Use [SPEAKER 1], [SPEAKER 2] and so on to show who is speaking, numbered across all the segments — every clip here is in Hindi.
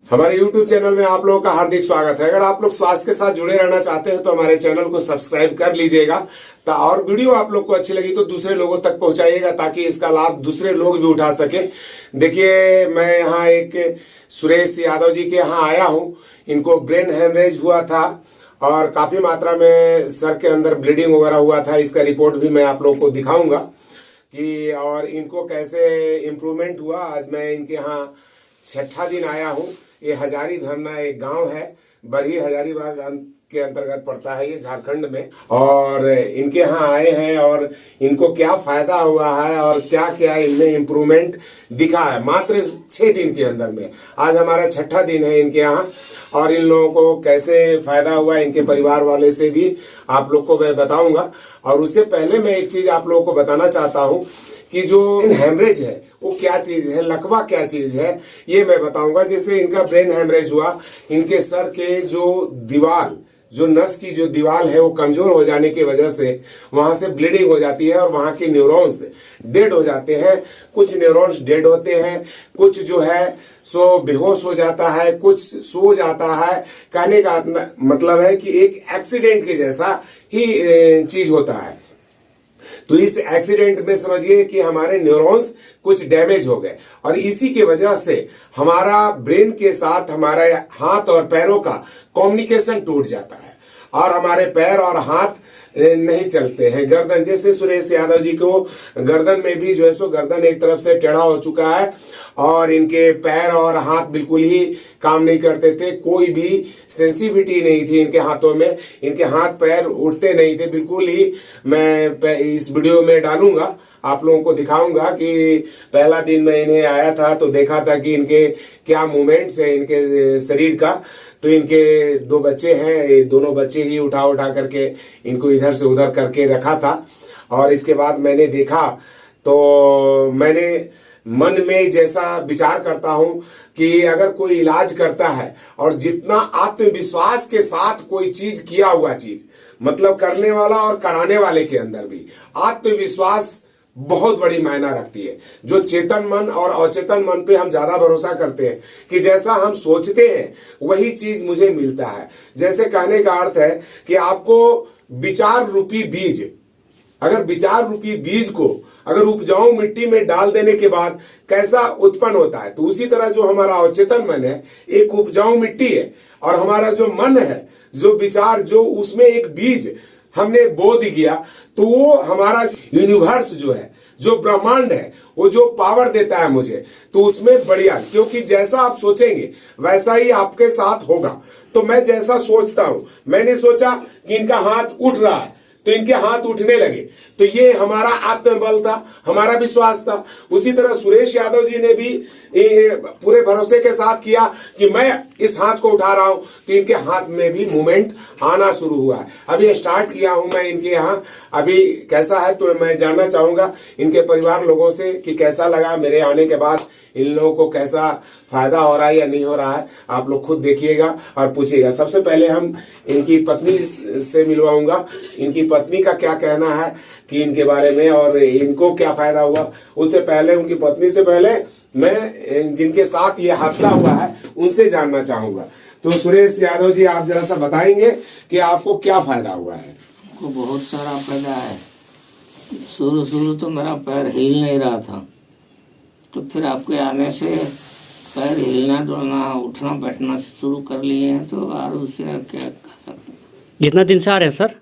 [SPEAKER 1] हमारे YouTube चैनल में आप लोगों का हार्दिक स्वागत है। अगर आप लोग स्वास्थ्य के साथ जुड़े रहना चाहते हैं तो हमारे चैनल को सब्सक्राइब कर लीजिएगा। और वीडियो आप लोग को अच्छी लगी तो दूसरे लोगों तक पहुंचाइएगा ताकि इसका लाभ दूसरे लोग भी उठा सके। देखिए, मैं यहाँ एक सुरेश यादव जी के यहाँ आया हूँ। इनको ब्रेन हेमरेज हुआ था और काफी मात्रा में सर के अंदर ब्लीडिंग वगैरह हुआ था। इसका रिपोर्ट भी मैं आप लोग को दिखाऊंगा कि और इनको कैसे इम्प्रूवमेंट हुआ। आज मैं इनके यहाँ छठा दिन आया हूँ। ये हजारी धरना एक गांव है, बड़ी हजारीबाग के अंतर्गत पड़ता है ये, झारखंड में। और इनके यहाँ आए हैं और इनको क्या फायदा हुआ है और क्या क्या इनमें इम्प्रूवमेंट दिखा है मात्र 6 दिन के अंदर में। आज हमारा छठा दिन है इनके यहाँ और इन लोगों को कैसे फायदा हुआ इनके परिवार वाले से भी आप लोग को मैं बताऊंगा। और उससे पहले मैं एक चीज आप लोगों को बताना चाहता हूँ कि जो हेमरेज है वो क्या चीज है, लकवा क्या चीज है, ये मैं बताऊंगा। जैसे इनका ब्रेन हेमरेज हुआ, इनके सर के जो दीवार, जो नस की जो दीवार है वो कमजोर हो जाने की वजह से वहां से ब्लीडिंग हो जाती है और वहां के न्यूरॉन्स डेड हो जाते हैं। कुछ न्यूरॉन्स डेड होते हैं, कुछ जो है सो बेहोश हो जाता है, कुछ सो जाता है। कहने का मतलब है कि एक एक्सीडेंट के जैसा ही चीज होता है। तो इस एक्सीडेंट में समझिए कि हमारे न्यूरॉन्स कुछ डैमेज हो गए और इसी की वजह से हमारा ब्रेन के साथ हमारे हाथ और पैरों का कम्युनिकेशन टूट जाता है और हमारे पैर और हाथ नहीं चलते हैं। गर्दन, जैसे सुरेश यादव जी को गर्दन में भी जो है सो गर्दन एक तरफ से टेढ़ा हो चुका है और इनके पैर और हाथ बिल्कुल ही काम नहीं करते थे। कोई भी सेंसिटिविटी नहीं थी इनके हाथों में, इनके हाथ पैर उठते नहीं थे बिल्कुल ही। मैं इस वीडियो में डालूंगा, आप लोगों को दिखाऊंगा कि पहला दिन मैं इन्हें आया था तो देखा था कि इनके क्या मूवमेंट्स है इनके शरीर का। तो इनके 2 बच्चे हैं, ये दोनों बच्चे ही उठा उठा करके इनको इधर से उधर करके रखा था। और इसके बाद मैंने देखा तो मैंने मन में जैसा विचार करता हूं कि अगर कोई इलाज करता है और जितना आत्मविश्वास के साथ कोई चीज किया हुआ चीज, मतलब करने वाला और कराने वाले के अंदर भी आत्मविश्वास बहुत बड़ी मायना रखती है। जो चेतन मन और अचेतन मन पे हम ज्यादा भरोसा करते हैं कि जैसा हम सोचते हैं वही चीज मुझे मिलता है। जैसे कहने का अर्थ है कि आपको विचार रूपी बीज, अगर विचार रूपी बीज को अगर उपजाऊ मिट्टी में डाल देने के बाद कैसा उत्पन्न होता है, तो उसी तरह जो हमारा अचेतन मन है एक उपजाऊ मिट्टी है और हमारा जो मन है, जो विचार, जो उसमें एक बीज हमने बो दिया तो वो हमारा यूनिवर्स जो है, जो ब्रह्मांड है, वो जो पावर देता है मुझे, तो उसमें बढ़िया, क्योंकि जैसा आप सोचेंगे वैसा ही आपके साथ होगा। तो मैं जैसा सोचता हूं, मैंने सोचा कि इनका हाथ उठ रहा है तो इनके हाथ उठने लगे, तो ये हमारा आत्मबल था, हमारा विश्वास था। उसी तरह सुरेश यादव जी ने भी पूरे भरोसे के साथ किया कि मैं इस हाथ को उठा रहा हूं, तो इनके हाथ में भी मूवमेंट आना शुरू हुआ है। अभी स्टार्ट किया हूं मैं इनके यहाँ, अभी कैसा है तो मैं जानना चाहूंगा इनके परिवार लोगों से कि कैसा लगा मेरे आने के बाद, इन लोगों को कैसा फायदा हो रहा है या नहीं हो रहा है। आप लोग खुद देखिएगा और पूछिएगा। सबसे पहले हम इनकी पत्नी से मिलवाऊंगा, इनकी पत्नी का क्या कहना है कि इनके बारे में और इनको क्या फायदा हुआ। उससे पहले उनकी पत्नी से पहले मैं जिनके साथ ये हादसा हुआ है उनसे जानना चाहूंगा। तो सुरेश यादव जी, आप जरा सा बताएंगे कि आपको क्या फायदा हुआ है।
[SPEAKER 2] को बहुत सारा फायदा है। शुरू तो मेरा पैर हिल नहीं रहा था, तो फिर आपके आने से पैर हिलना डुलना उठना बैठना शुरू कर लिए हैं। तो और उससे क्या कर सकते हैं।
[SPEAKER 3] कितना दिन से आ रहे हैं सर?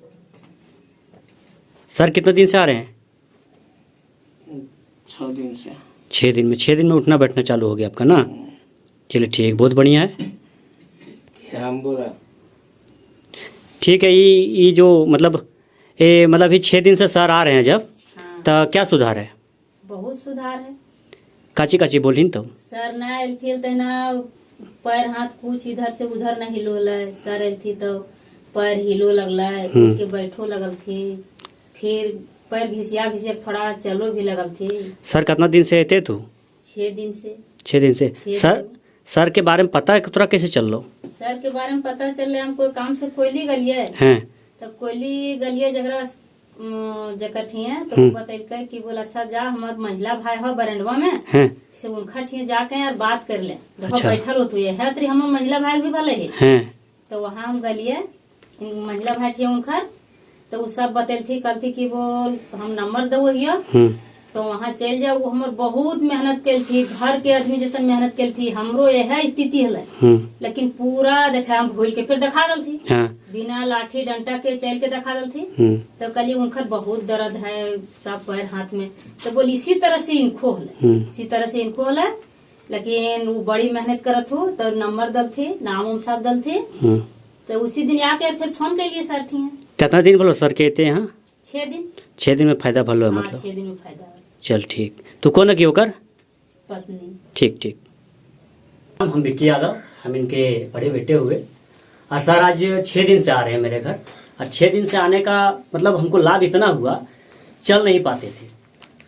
[SPEAKER 3] सर कितने दिन से आ रहे हैं?
[SPEAKER 2] 6 दिन से।
[SPEAKER 3] 6 दिन में 6 दिन में उठना बैठना चालू हो गया आपका ना। चलिए ठीक, बहुत बढ़िया है।
[SPEAKER 2] क्या हम बोला
[SPEAKER 3] ठीक है। ये जो मतलब ये 6 दिन से सर आ रहे हैं जब, तो क्या सुधार है?
[SPEAKER 4] बहुत सुधार है।
[SPEAKER 3] काची काची बोलिन तो
[SPEAKER 4] सर ना आयल थी तो ना पैर हाथ कुछ इधर से उधर न हिलो लय। सर आयल थी तो पैर हिलो लगला, उठ के बैठो लगल थी, फिर पैर घिसिया घिसिया थोड़ा चलो भी लगल थी।
[SPEAKER 3] सर कितना दिन से थे तू?
[SPEAKER 4] 6 दिन से।
[SPEAKER 3] 6 दिन से। सर के बारे में पता है तोरा कैसे चल लो?
[SPEAKER 4] सर के बारे में पता चले, हम कोई काम से कोयली गलिए
[SPEAKER 3] हैं,
[SPEAKER 4] तब कोयली गलिए जगरा जगह ठिए तो वो बतैलकै कि बोला अच्छा जा हमार महिला भाई हो बरंडवा में
[SPEAKER 3] हैं
[SPEAKER 4] से उनका ठिए जाके यार बात कर ले देखो
[SPEAKER 3] अच्छा।
[SPEAKER 4] बैठल हो तू ये है तरी हमार महिला भाई भी भले है
[SPEAKER 3] हैं
[SPEAKER 4] तो वहाँ हम गलिए महिला भाई ठिए उनकर तो उ सब बतैल थी कल थी कि बोल हम नंबर दो हियो तो वहाँ चल जाओ। वो हमर बहुत मेहनत कल थी घर के आदमी जैसा मेहनत कल थी हमरो यह स्थिति है लेकिन पूरा देखा हम भूल के फिर दिखा दल थी
[SPEAKER 3] हाँ
[SPEAKER 4] बिना लाठी डंटा के चल के दिखा दल थी तो कल उनकर बहुत दर्द है सब पैर हाथ में तो बोल इसी तरह से इनको होले इसी तरह से इनको होले लेकिन वो बड़ी मेहनत करत हो तो नंबर दल थे नाम उम सब दल थे तो उसी दिन आके फिर फोन कर लिए सर ठिए
[SPEAKER 3] कितना दिन बोलो सर कहते हैं यहाँ
[SPEAKER 4] 6 दिन
[SPEAKER 3] 6 दिन में फायदा भलो है
[SPEAKER 4] हाँ
[SPEAKER 3] मतलब
[SPEAKER 4] 6 दिन में फायदा है
[SPEAKER 3] चल ठीक तो कौन है कि होकर
[SPEAKER 4] पत्नी
[SPEAKER 3] ठीक ठीक हम विक्की यादव हम इनके बड़े बेटे हुए और सर आज 6 दिन से आ रहे हैं मेरे घर और 6 दिन से आने का मतलब हमको लाभ इतना हुआ चल नहीं पाते थे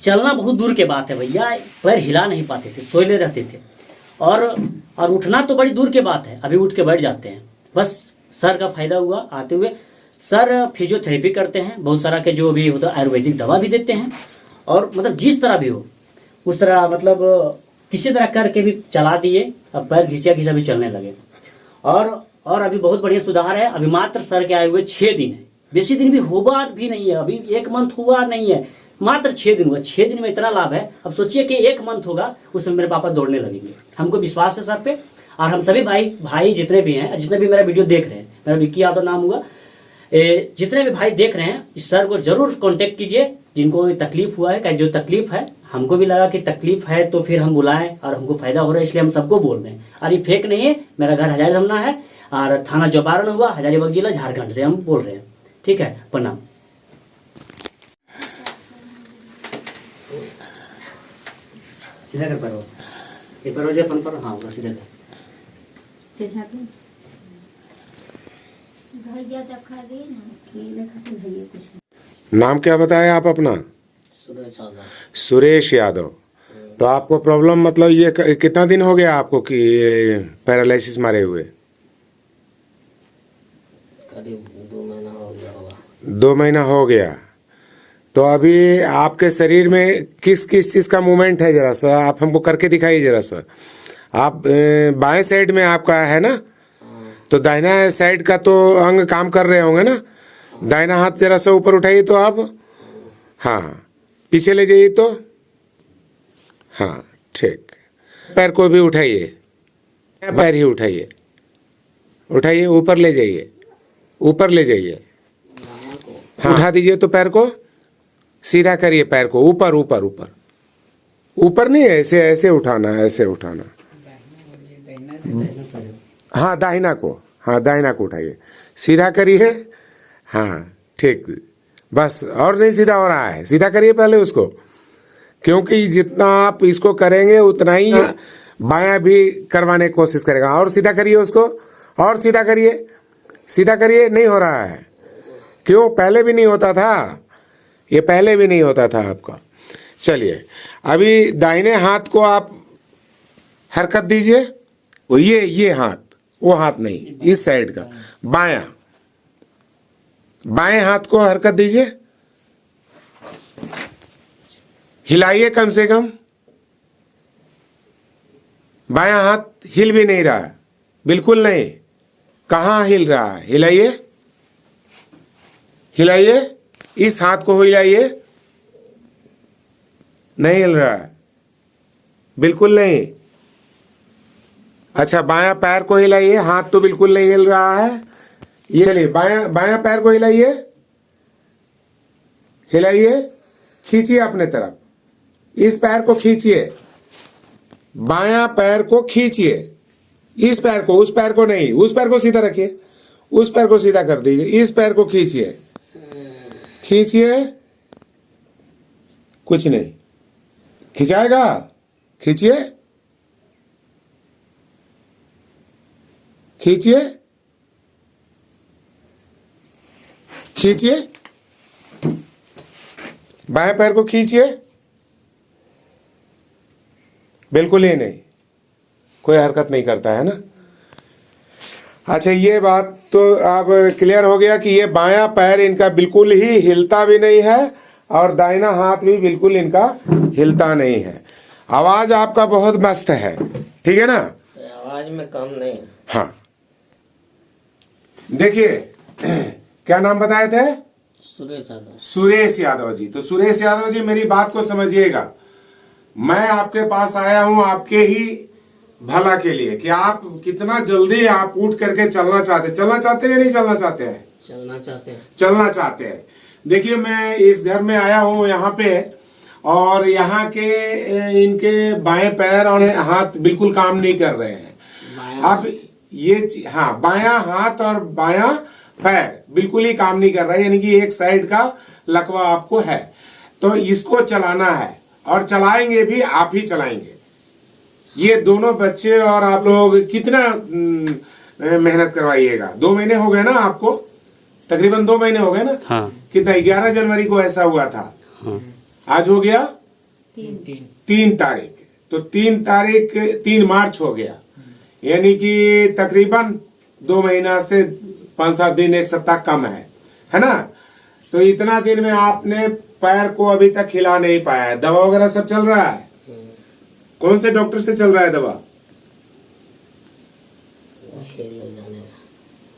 [SPEAKER 3] चलना बहुत दूर के बात है भैया पैर हिला नहीं पाते थे सोए रहते थे और उठना तो बड़ी दूर के बात है अभी उठ के बैठ जाते हैं बस सर का फायदा हुआ आते हुए सर फिजियोथेरेपी करते हैं बहुत सारा के जो भी होता आयुर्वेदिक दवा भी देते हैं और मतलब जिस तरह भी हो उस तरह मतलब किसी तरह करके भी चला दिए अब पैर घिसिया भी चलने लगे और अभी बहुत बढ़िया सुधार है। अभी मात्र सर के आए हुए 6 दिन है बेसी दिन भी हुआ भी नहीं है अभी 1 मंथ हुआ नहीं है मात्र 6 दिन हुआ 6 दिन में इतना लाभ है। अब सोचिए कि 1 मंथ होगा उसमें मेरे पापा दौड़ने लगेंगे हमको विश्वास है सर पे और हम सभी भाई जितने भी हैं जितने भी मेरा वीडियो देख रहे हैं मेरा विक्की यादव नाम हुआ जितने भी भाई देख रहे हैं इस सर को जरूर कांटेक्ट कीजिए जिनको तकलीफ हुआ है जो तकलीफ है हमको भी लगा कि तकलीफ है तो फिर हम बुलाएं और हमको फायदा हो रहा है इसलिए हम सबको बोल रहे हैं और ये फेक नहीं है। मेरा घर हजारी धमना है और थाना चौपारण हुआ हजारीबाग जिला झारखंड से हम बोल रहे हैं। ठीक है प्रणाम। सीधा कर परो ये परो जे अपन पर हाँ सीधा कर
[SPEAKER 4] ते झाके भैया दिखा दे ना ये देखा तो भैया कुछ
[SPEAKER 1] नाम क्या बताया आप अपना?
[SPEAKER 2] सुरेश यादव
[SPEAKER 1] सुरेश यादव। तो आपको प्रॉब्लम मतलब ये कितना दिन हो गया आपको कि पैरालिसिस मारे हुए?
[SPEAKER 2] करीब 2 महीना हो गया होगा।
[SPEAKER 1] 2 महीना हो गया। तो अभी आपके शरीर में किस किस चीज़ का मूवमेंट है जरा सा आप हमको करके दिखाइए जरा सा। आप बाएं साइड में आपका है ना तो दाहिना साइड का तो अंग काम कर रहे होंगे ना। दाहिना हाथ जरा सा ऊपर उठाइए तो आप हाँ पीछे ले जाइए तो हाँ ठीक। पैर को भी उठाइए पैर ही उठाइए उठाइए ऊपर ले जाइए ऊपर ले जाइए हाँ उठा दीजिए तो पैर को सीधा करिए पैर को ऊपर ऊपर ऊपर ऊपर नहीं ऐसे ऐसे उठाना ऐसे उठाना हाँ दाहिना को उठाइए सीधा करिए हाँ ठीक बस और नहीं सीधा हो रहा है सीधा करिए पहले उसको क्योंकि जितना आप इसको करेंगे उतना ही बायां भी करवाने की कोशिश करेगा। और सीधा करिए उसको और सीधा करिए नहीं हो रहा है क्यों पहले भी नहीं होता था ये पहले भी नहीं होता था आपका। चलिए अभी दाहिने हाथ को आप हरकत दीजिए वो ये हाथ वो हाथ नहीं इस साइड का बाएं हाथ को हरकत दीजिए हिलाइए कम से कम। बायां हाथ हिल भी नहीं रहा बिल्कुल नहीं कहाँ हिल रहा है हिलाइए इस हाथ को हिलाइए नहीं हिल रहा है बिल्कुल नहीं। अच्छा बायां पैर को हिलाइए हाथ तो बिल्कुल नहीं हिल रहा है। ये चलिए बायां पैर को हिलाइए खींचिए अपने तरफ इस पैर को खींचिए बायां पैर को खींचिए इस पैर को उस पैर को नहीं उस पैर को सीधा रखिए उस पैर को सीधा कर दीजिए इस पैर को खींचिए कुछ नहीं खिंचाएगा खींचिए बाएं पैर को खींचिए बिल्कुल ही नहीं कोई हरकत नहीं करता है ना। अच्छा, ये बात तो अब क्लियर हो गया कि ये बायां पैर इनका बिल्कुल ही हिलता भी नहीं है और दाहिना हाथ भी बिल्कुल इनका हिलता नहीं है। आवाज आपका बहुत मस्त है, ठीक है ना?
[SPEAKER 2] आवाज में कम नहीं है।
[SPEAKER 1] हाँ, देखिए क्या नाम बताए थे?
[SPEAKER 2] सुरेश यादव।
[SPEAKER 1] सुरेश यादव जी। तो सुरेश यादव जी, मेरी बात को समझिएगा। मैं आपके पास आया हूं आपके ही भला के लिए कि आप कितना जल्दी आप उठ करके चलना चाहते हैं या नहीं चलना चाहते हैं?
[SPEAKER 2] चलना चाहते हैं।
[SPEAKER 1] चलना चाहते हैं। देखिए, मैं इस घर में आया हूं यहाँ पे, और यहाँ के इनके बाएं पैर और हाथ बिल्कुल काम नहीं कर रहे हैं। अब ये हाँ, बायां हाथ और बायां पैर बिल्कुल ही काम नहीं कर रहा है, यानी कि एक साइड का लकवा आपको है। तो इसको चलाना है और चलाएंगे भी आप ही चलाएंगे। ये दोनों बच्चे और आप लोग कितना मेहनत करवाइएगा? 2 महीने हो गए ना आपको? तकरीबन 2 महीने हो गए ना?
[SPEAKER 3] हाँ।
[SPEAKER 1] कितना? 11 जनवरी को ऐसा हुआ था।
[SPEAKER 3] हाँ।
[SPEAKER 1] आज हो गया
[SPEAKER 4] 3
[SPEAKER 1] तारीख। तो 3 मार्च हो गया, यानी कि तकरीबन 2 महीना से 5-7 दिन, 1 सप्ताह कम है ना? तो इतना दिन में आपने पैर को अभी तक हिला नहीं पाया है। दवा वगैरह सब चल रहा है? कौन से डॉक्टर से चल रहा है दवा?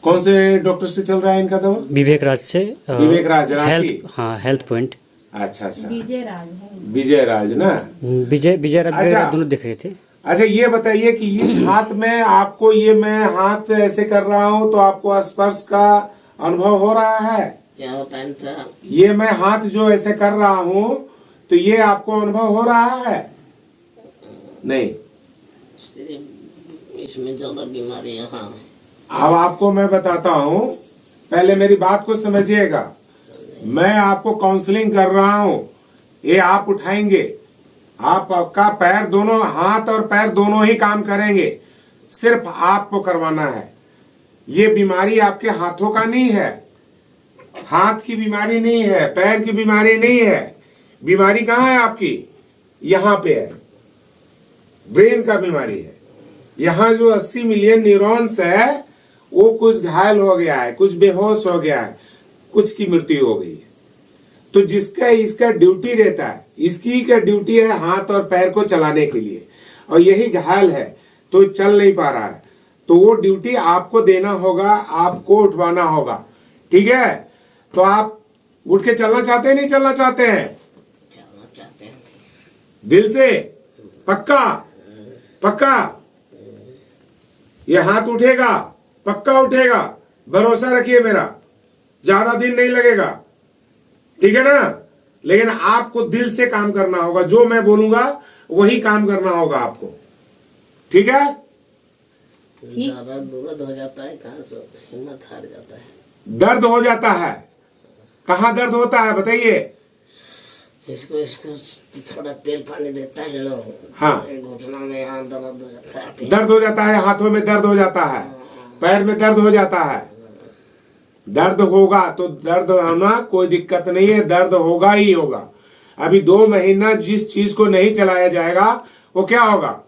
[SPEAKER 1] कौन से डॉक्टर से चल रहा है इनका दवा?
[SPEAKER 3] विवेक राज से।
[SPEAKER 1] विवेक राज, रांची?
[SPEAKER 3] हाँ, हेल्थ पॉइंट।
[SPEAKER 1] अच्छा,
[SPEAKER 4] विजय राज है।
[SPEAKER 1] विजय राज ना?
[SPEAKER 3] विजय राज
[SPEAKER 1] अच्छा।
[SPEAKER 3] दोनों दिख रहे थे।
[SPEAKER 1] अच्छा, ये बताइए कि इस हाथ में आपको, ये मैं हाथ ऐसे कर रहा हूँ तो आपको स्पर्श का अनुभव हो रहा है?
[SPEAKER 2] क्या होता है?
[SPEAKER 1] ये मैं हाथ जो ऐसे कर रहा हूँ तो ये आपको अनुभव हो रहा है? नहीं।
[SPEAKER 2] इसमें ज्यादा बीमारी यहाँ है।
[SPEAKER 1] अब आपको मैं बताता हूँ, पहले मेरी बात को समझिएगा। मैं आपको काउंसलिंग कर रहा हूँ, ये आप उठाएंगे, आपका पैर दोनों, हाथ और पैर दोनों ही काम करेंगे, सिर्फ आपको करवाना है। ये बीमारी आपके हाथों का नहीं है, हाथ की बीमारी नहीं है, पैर की बीमारी नहीं है। बीमारी कहाँ है आपकी? यहाँ पे है, ब्रेन का बीमारी है। यहाँ जो 80 मिलियन न्यूरॉन्स है वो कुछ घायल हो गया है, कुछ बेहोश हो गया है, कुछ की मृत्यु हो गई है। तो जिसका इसका ड्यूटी रहता है, इसकी का ड्यूटी है हाथ और पैर को चलाने के लिए, और यही घायल है तो चल नहीं पा रहा है। तो वो ड्यूटी आपको देना होगा, आपको उठवाना होगा, ठीक है? तो आप उठ के चलना चाहते हैं, नहीं चलना चाहते हैं?
[SPEAKER 2] चलना चाहते हैं।
[SPEAKER 1] दिल से? पक्का? पक्का? ये हाथ उठेगा, पक्का उठेगा, भरोसा रखिए मेरा, ज्यादा दिन नहीं लगेगा, ठीक है ना? लेकिन आपको दिल से काम करना होगा, जो मैं बोलूंगा वही काम करना होगा आपको, ठीक है?
[SPEAKER 2] ज्यादा दर्द हो जाता है, कहाँ से हिम्मत हार जाता है।
[SPEAKER 1] दर्द हो जाता है? कहाँ दर्द होता है बताइए?
[SPEAKER 2] इसको थोड़ा तेल पानी देता है लोग।
[SPEAKER 1] हाँ।
[SPEAKER 2] घुटना में यहाँ दर्द हो जाता है।
[SPEAKER 1] दर्द हो जाता है, हाथों में दर्द हो जाता है, पैर में दर्द हो जाता है। दर्द होगा तो दर्द होना कोई दिक्कत नहीं है, दर्द होगा ही होगा। अभी 2 महीना जिस चीज को नहीं चलाया जाएगा वो क्या होगा?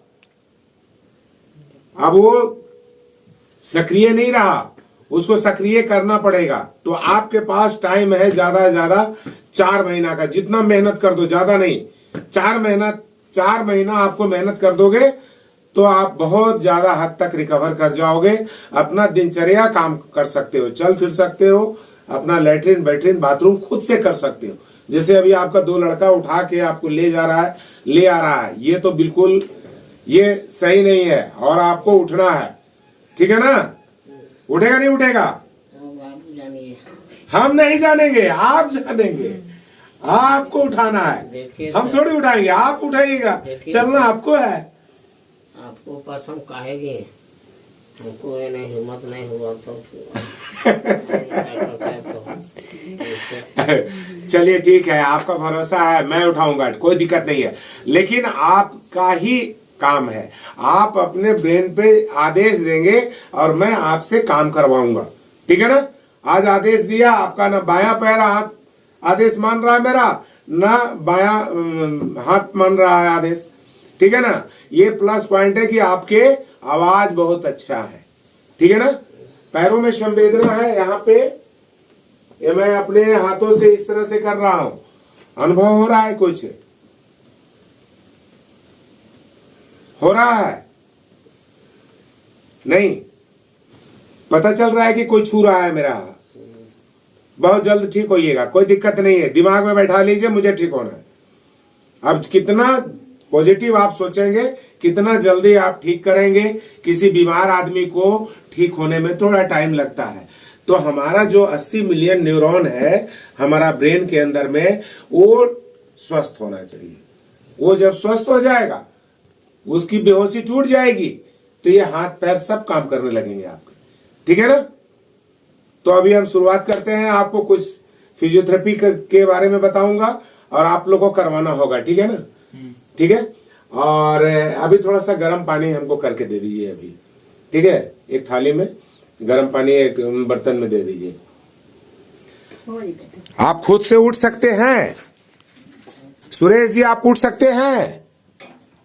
[SPEAKER 1] अब वो सक्रिय नहीं रहा, उसको सक्रिय करना पड़ेगा। तो आपके पास टाइम है ज्यादा से ज्यादा 4 महीना का, जितना मेहनत कर दो, ज्यादा नहीं, 4 महीना आपको मेहनत कर दोगे तो आप बहुत ज्यादा हद तक रिकवर कर जाओगे। अपना दिनचर्या काम कर सकते हो, चल फिर सकते हो, अपना लैट्रिन बैट्रिन बाथरूम खुद से कर सकते हो। जैसे अभी आपका 2 लड़का उठा के आपको ले आ रहा है, ये तो बिल्कुल ये सही नहीं है और आपको उठना है, ठीक है ना? उठेगा नहीं उठेगा?
[SPEAKER 2] आप जानिए।
[SPEAKER 1] हम नहीं जानेंगे, आप जानेंगे। आपको उठाना है, हम थोड़ी उठाएंगे, आप उठाइएगा। चलना आपको है।
[SPEAKER 2] आपको पास हम कहेंगे, हमको ये नहीं, हिम्मत नहीं हुआ तो
[SPEAKER 1] चलिए ठीक है, आपका भरोसा है, मैं उठाऊंगा, कोई दिक्कत नहीं है। लेकिन आपका ही काम है, आप अपने ब्रेन पे आदेश देंगे और मैं आपसे काम करवाऊंगा, ठीक है ना? आज आदेश दिया, आपका ना बायां पैर हाथ आदेश मान रहा है मेरा, ना बायां हाथ मान रहा है आदेश, ठीक है ना? ये प्लस पॉइंट है कि आपके आवाज बहुत अच्छा है, ठीक है ना? पैरों में संवेदना है यहाँ पे, ये मैं अपने हाथों से इस तरह से कर रहा हूं, अनुभव हो रहा है? कुछ हो रहा है? नहीं पता चल रहा है कि कोई छू रहा है मेरा? बहुत जल्द ठीक होइएगा, कोई दिक्कत नहीं है, दिमाग में बैठा लीजिए मुझे ठीक होना है। अब कितना पॉजिटिव आप सोचेंगे, कितना जल्दी आप ठीक करेंगे। किसी बीमार आदमी को ठीक होने में थोड़ा टाइम लगता है, तो हमारा जो 80 मिलियन न्यूरॉन है हमारा ब्रेन के अंदर में, वो स्वस्थ होना चाहिए। वो जब स्वस्थ हो जाएगा, उसकी बेहोशी टूट जाएगी, तो ये हाथ पैर सब काम करने लगेंगे आपके, ठीक है ना? तो अभी हम शुरुआत करते हैं। आपको कुछ फिजियोथेरेपी के बारे में बताऊंगा और आप लोगों को करवाना होगा, ठीक है ना? ठीक है। और अभी थोड़ा सा गर्म पानी हमको करके दे दीजिए अभी, ठीक है? एक थाली में गर्म पानी एक बर्तन में दे दीजिए। आप खुद से उठ सकते हैं सुरेश जी, आप उठ सकते हैं?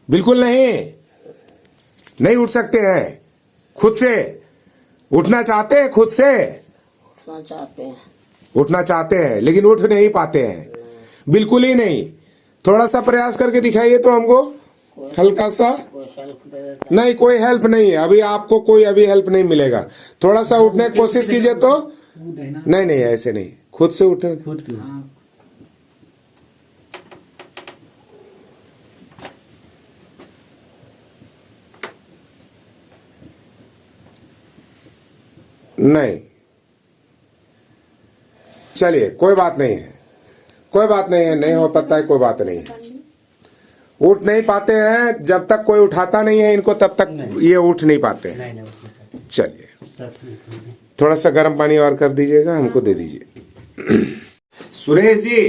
[SPEAKER 1] बिल्कुल नहीं उठ सकते हैं। खुद से उठना चाहते हैं? खुद से उठना चाहते हैं लेकिन उठ नहीं पाते हैं, बिल्कुल ही नहीं। थोड़ा सा प्रयास करके दिखाइए तो हमको, हल्का सा। नहीं, कोई हेल्प नहीं है अभी, आपको कोई अभी हेल्प नहीं मिलेगा। थोड़ा सा उठने की कोशिश कीजिए तो। नहीं ऐसे नहीं, खुद से उठने। नहीं, चलिए कोई बात नहीं है, नहीं हो पाता है, कोई बात नहीं है। उठ नहीं पाते हैं, जब तक कोई उठाता नहीं है इनको तब तक ये उठ नहीं पाते हैं। चलिए थोड़ा सा गर्म पानी और कर दीजिएगा, हमको दे दीजिए। सुरेश जी,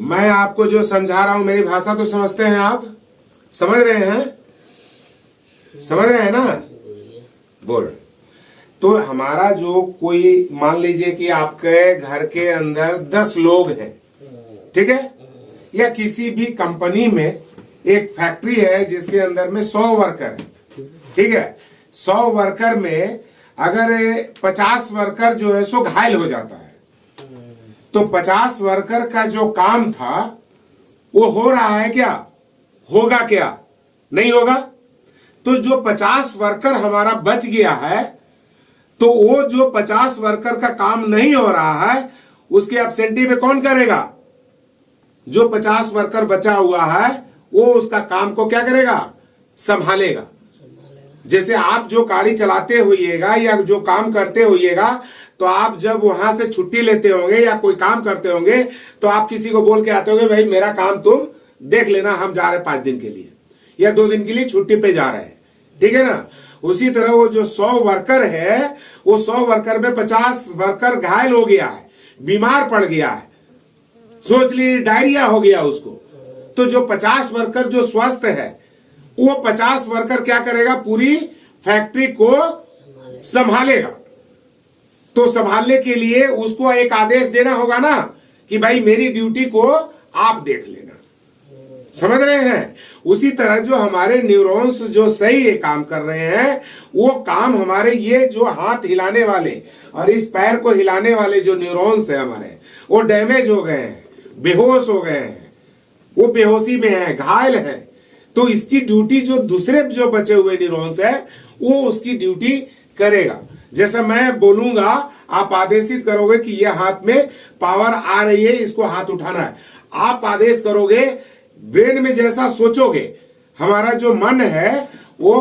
[SPEAKER 1] मैं आपको जो समझा रहा हूं, मेरी भाषा तो समझते हैं आप? समझ रहे हैं ना? बोल। तो हमारा जो कोई, मान लीजिए कि आपके घर के अंदर 10 लोग हैं, ठीक है? या किसी भी कंपनी में एक फैक्ट्री है जिसके अंदर में 100 वर्कर है, ठीक है? 100 वर्कर में अगर 50 वर्कर जो है सो घायल हो जाता है, तो 50 वर्कर का जो काम था वो हो रहा है क्या? होगा क्या? नहीं होगा। तो जो 50 वर्कर हमारा बच गया है, तो वो जो 50 वर्कर का काम नहीं हो रहा है, उसके एब्सेंटी पे कौन करेगा? जो 50 वर्कर बचा हुआ है वो उसका काम को क्या करेगा? संभालेगा। जैसे आप जो गाड़ी चलाते होइएगा या जो काम करते होइएगा, तो आप जब वहां से छुट्टी लेते होंगे या कोई काम करते होंगे, तो आप किसी को बोल के आते होंगे, भाई मेरा काम तुम देख लेना, हम जा रहे 5 दिन के लिए या 2 दिन के लिए छुट्टी पे जा रहे हैं, ठीक है ना? उसी तरह वो जो 100 वर्कर है, वो 100 वर्कर में 50 वर्कर घायल हो गया है, बीमार पड़ गया है, सोच ली डायरिया हो गया उसको। तो जो 50 वर्कर जो स्वस्थ है, वो 50 वर्कर क्या करेगा? पूरी फैक्ट्री को संभालेगा। तो संभालने के लिए उसको एक आदेश देना होगा ना कि भाई मेरी ड्यूटी को आप देख लेना। समझ रहे हैं? उसी तरह जो हमारे न्यूरॉन्स जो सही काम कर रहे हैं, वो काम हमारे ये जो हाथ हिलाने वाले और इस पैर को हिलाने वाले जो न्यूरॉन्स है हमारे, वो डैमेज हो गए हैं, बेहोश हो गए हैं, वो बेहोशी में है, घायल है। तो इसकी ड्यूटी जो दूसरे जो बचे हुए न्यूरॉन्स है, वो उसकी ड्यूटी करेगा। जैसा मैं बोलूंगा, आप आदेशित करोगे कि ये हाथ में पावर आ रही है, इसको हाथ उठाना है। आप आदेश करोगे, ब्रेन में जैसा सोचोगे, हमारा जो मन है वो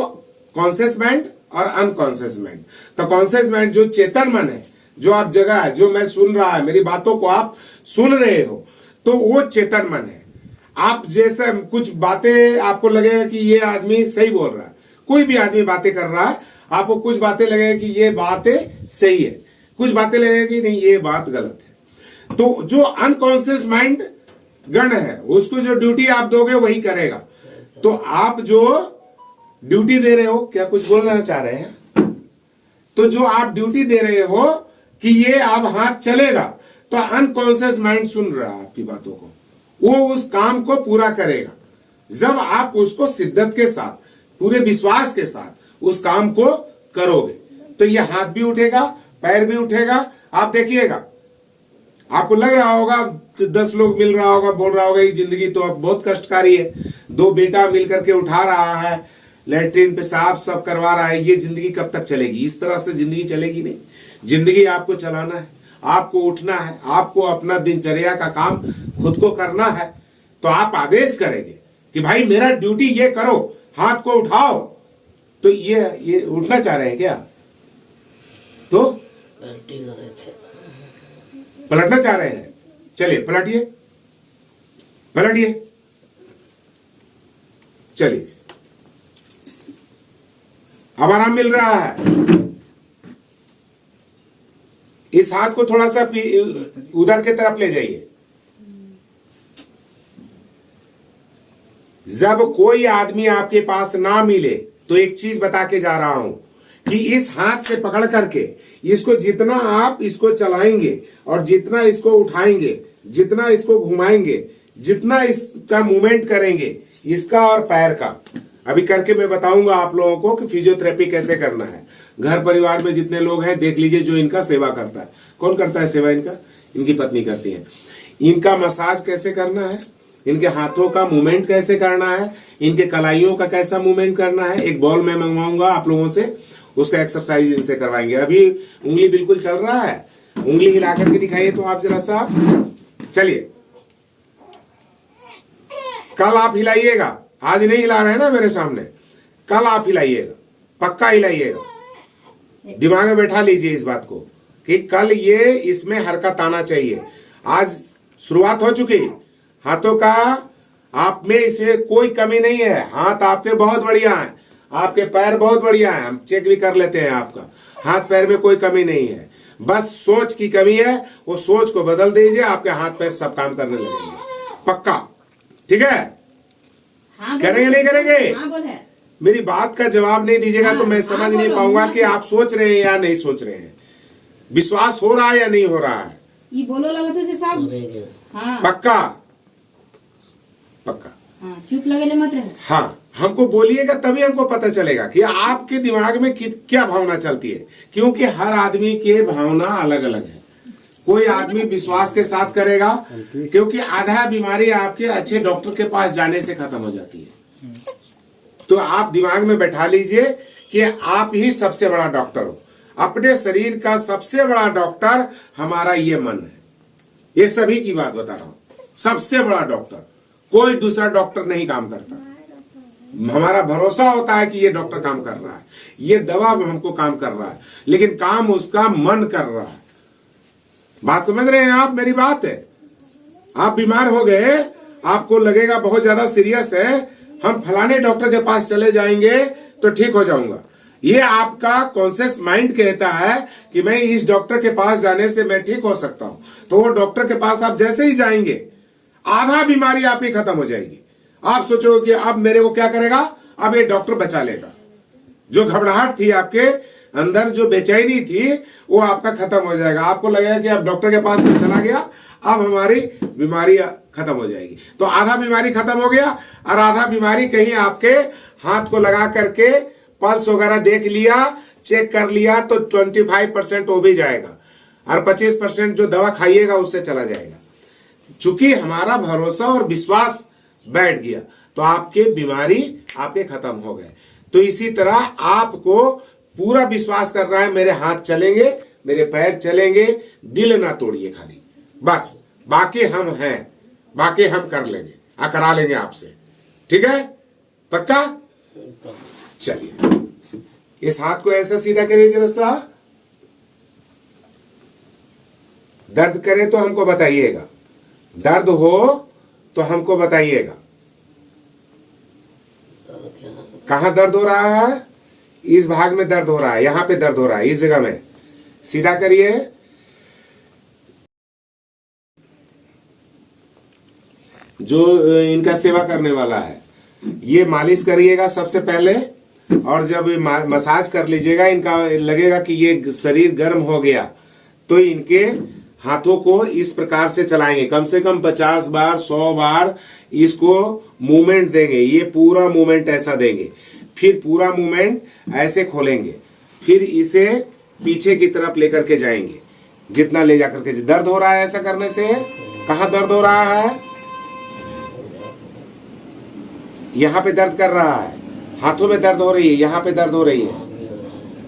[SPEAKER 1] कॉन्शियस माइंड और अनकॉन्शियस माइंड। तो कॉन्शियस माइंड जो चेतन मन है, जो आप जगह है, जो मैं सुन रहा है, मेरी बातों को आप सुन रहे हो, तो वो चेतन मन है। आप जैसे कुछ बातें आपको लगेगा कि ये आदमी सही बोल रहा है, कोई भी आदमी बातें कर रहा है, आपको कुछ बातें लगेगा कि ये बातें सही है, कुछ बातें लगेगा कि नहीं ये बात गलत है। तो जो अनकॉन्शियस माइंड गण है, उसको जो ड्यूटी आप दोगे वही करेगा। तो आप जो ड्यूटी दे रहे हो, क्या कुछ बोलना चाह रहे हैं? तो जो आप ड्यूटी दे रहे हो कि ये अब हाथ चलेगा, तो अनकॉन्शियस माइंड सुन रहा है आपकी बातों को, वो उस काम को पूरा करेगा। जब आप उसको शिद्दत के साथ, पूरे विश्वास के साथ उस काम को करोगे, तो ये हाथ भी उठेगा, पैर भी उठेगा। आप देखिएगा, आपको लग रहा होगा 10 लोग मिल रहा होगा, बोल रहा होगा ये जिंदगी तो अब बहुत कष्टकारी है, 2 बेटा मिल करके उठा रहा है, लेटरिन पेशाब सब करवा रहा है, ये जिंदगी कब तक चलेगी? इस तरह से जिंदगी चलेगी नहीं। जिंदगी आपको चलाना है, आपको उठना है, आपको अपना दिनचर्या का काम खुद को करना है। तो आप आदेश करेंगे कि भाई मेरा ड्यूटी ये करो, हाथ को उठाओ। तो ये उठना चाह रहे हैं क्या? तो पलटना चाह रहे हैं? चलिए पलटिए, पलटिए, चलिए। अब आराम मिल रहा है। इस हाथ को थोड़ा सा उधर की तरफ ले जाइए। जब कोई आदमी आपके पास ना मिले तो एक चीज बता के जा रहा हूं कि इस हाथ से पकड़ करके इसको जितना आप इसको चलाएंगे और जितना इसको उठाएंगे, जितना इसको घुमाएंगे, जितना इसका मूवमेंट करेंगे, इसका और पैर का, अभी करके मैं बताऊंगा आप लोगों को कि फिजियोथेरेपी कैसे करना है। घर परिवार में जितने लोग हैं देख लीजिए, जो इनका सेवा करता है। कौन करता है सेवा? इनका, इनकी पत्नी करती है। इनका मसाज कैसे करना है, इनके हाथों का मूवमेंट कैसे करना है, इनके कलाइयों का कैसा मूवमेंट करना है, एक बॉल में मंगवाऊंगा आप लोगों से, उसका एक्सरसाइज इनसे करवाएंगे। अभी उंगली बिल्कुल चल रहा है, उंगली हिला करके दिखाइए तो आप जरा सा। चलिए, कल आप हिलाइएगा, आज नहीं हिला रहे हैं ना मेरे सामने, कल आप हिलाइएगा, पक्का हिलाइएगा। दिमाग में बैठा लीजिए इस बात को कि कल ये इसमें हरकत आना चाहिए। आज शुरुआत हो चुकी, हाथों का आप में इसमें कोई कमी नहीं है। हाथ आपके बहुत बढ़िया हैं, आपके पैर बहुत बढ़िया हैं, हम चेक भी कर लेते हैं आपका हाथ पैर में कोई कमी नहीं है। बस सोच की कमी है, वो सोच को बदल दीजिए, आपके हाथ पैर सब काम करने लगेंगे, पक्का। ठीक है?
[SPEAKER 4] हाँ,
[SPEAKER 1] करेंगे नहीं करेंगे?
[SPEAKER 4] हाँ, बोल है।
[SPEAKER 1] मेरी बात का जवाब नहीं दीजिएगा तो मैं समझ नहीं पाऊंगा कि आप सोच रहे हैं या नहीं सोच रहे हैं, विश्वास हो रहा है या नहीं हो रहा है।
[SPEAKER 4] ये बोलो लगा तो सब। हाँ,
[SPEAKER 1] पक्का पक्का।
[SPEAKER 4] हाँ, चुप लगे मत रहे।
[SPEAKER 1] हाँ, हमको बोलिएगा तभी हमको पता चलेगा कि आपके दिमाग में क्या भावना चलती है, क्योंकि हर आदमी के भावना अलग अलग है। कोई आदमी विश्वास के साथ करेगा, क्योंकि आधा बीमारी आपके अच्छे डॉक्टर के पास जाने से खत्म हो जाती है। तो आप दिमाग में बैठा लीजिए कि आप ही सबसे बड़ा डॉक्टर हो। अपने शरीर का सबसे बड़ा डॉक्टर हमारा ये मन है। ये सभी की बात बता रहा हूं, सबसे बड़ा डॉक्टर कोई दूसरा डॉक्टर नहीं काम करता। हमारा भरोसा होता है कि ये डॉक्टर काम कर रहा है, ये दवा हमको काम कर रहा है, लेकिन काम उसका मन कर रहा है। बात समझ रहे हैं आप? मेरी बात है। आप बीमार हो गए, आपको लगेगा बहुत ज्यादा सीरियस है, हम फलाने डॉक्टर के पास चले जाएंगे तो ठीक हो जाऊंगा। ये आपका कॉन्शियस माइंड कहता है कि मैं इस डॉक्टर के पास जाने से मैं ठीक हो सकता हूं। तो वो डॉक्टर के पास आप जैसे ही जाएंगे, आधा बीमारी आपकी खत्म हो जाएगी। आप सोचोगे कि अब मेरे को क्या करेगा, अब ये डॉक्टर बचा लेगा। जो घबराहट थी आपके अंदर, जो बेचैनी थी, वो आपका खत्म हो जाएगा। आपको लगेगा कि अब डॉक्टर के पास में चला गया, अब हमारी बीमारी खत्म हो जाएगी। तो आधा बीमारी खत्म हो गया, और आधा बीमारी कहीं आपके हाथ को लगा करके पल्स वगैरह देख लिया, चेक कर लिया, तो 25% हो भी जाएगा, और 25% जो दवा खाइएगा उससे चला जाएगा। चूंकि हमारा भरोसा और विश्वास बैठ गया तो आपके बीमारी आपके खत्म हो गए। तो इसी तरह आपको पूरा विश्वास कर रहा है, मेरे हाथ चलेंगे, मेरे पैर चलेंगे, दिल ना तोड़िए खाली, बस बाकी हम हैं, बाकी हम कर लेंगे, करा लेंगे आपसे। ठीक है? पक्का? चलिए, इस हाथ को ऐसा सीधा करिए जरा सा। दर्द करे तो हमको बताइएगा, दर्द हो तो हमको बताइएगा। कहाँ दर्द हो रहा है? इस भाग में दर्द हो रहा है, यहां पे दर्द हो रहा है, इस जगह में। सीधा करिए। जो इनका सेवा करने वाला है, ये मालिश करिएगा सबसे पहले, और जब मसाज कर लीजिएगा, इनका लगेगा कि ये शरीर गर्म हो गया, तो इनके हाथों को इस प्रकार से चलाएंगे, कम से कम 50 बार 100 बार इसको मूवमेंट देंगे। ये पूरा मूवमेंट ऐसा देंगे, फिर पूरा मूवमेंट ऐसे खोलेंगे, फिर इसे पीछे की तरफ लेकर के जाएंगे, जितना ले जाकर के। दर्द हो रहा है ऐसा करने से? कहाँ दर्द हो रहा है? यहाँ पे दर्द कर रहा है, हाथों में दर्द हो रही है, यहाँ पे दर्द हो रही है,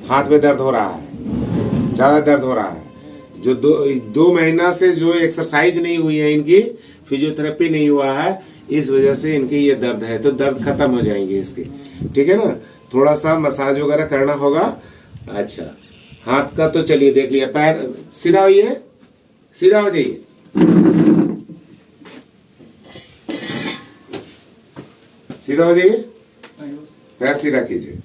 [SPEAKER 1] हाथ में दर्द हो रहा है, ज्यादा दर्द हो रहा है। जो दो महीना से जो एक्सरसाइज नहीं हुई है, इनकी फिजियोथेरेपी नहीं हुआ है, इस वजह से इनकी ये दर्द है। तो दर्द खत्म हो जाएंगे इसके, ठीक है ना। थोड़ा सा मसाज वगैरह करना होगा। अच्छा, हाथ का तो चलिए देख लिया। पैर सीधा होइए, सीधा हो जाइए। सीधा हो जाइए, पैर सीधा कीजिए।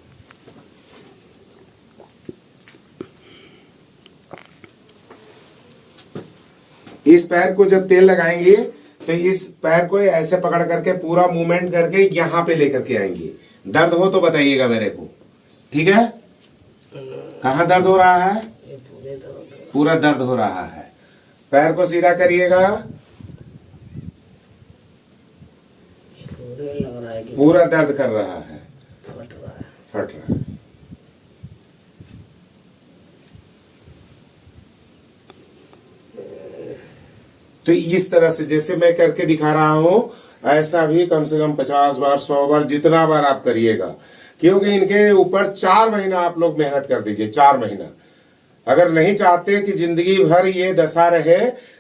[SPEAKER 1] इस पैर को जब तेल लगाएंगे तो इस पैर को ऐसे पकड़ करके पूरा मूवमेंट करके यहाँ पे लेकर के आएंगे। दर्द हो तो बताइएगा मेरे को, ठीक है। कहाँ दर्द हो रहा है? पूरा दर्द हो रहा है। पैर को सीधा करिएगा, पूरा दर्द कर रहा है, फट रहा है। तो इस तरह से जैसे मैं करके दिखा रहा हूं, ऐसा भी कम से कम 50 बार 100 बार जितना बार आप करिएगा, क्योंकि इनके ऊपर 4 महीना आप लोग मेहनत कर दीजिए। 4 महीना, अगर नहीं चाहते कि जिंदगी भर ये दशा रहे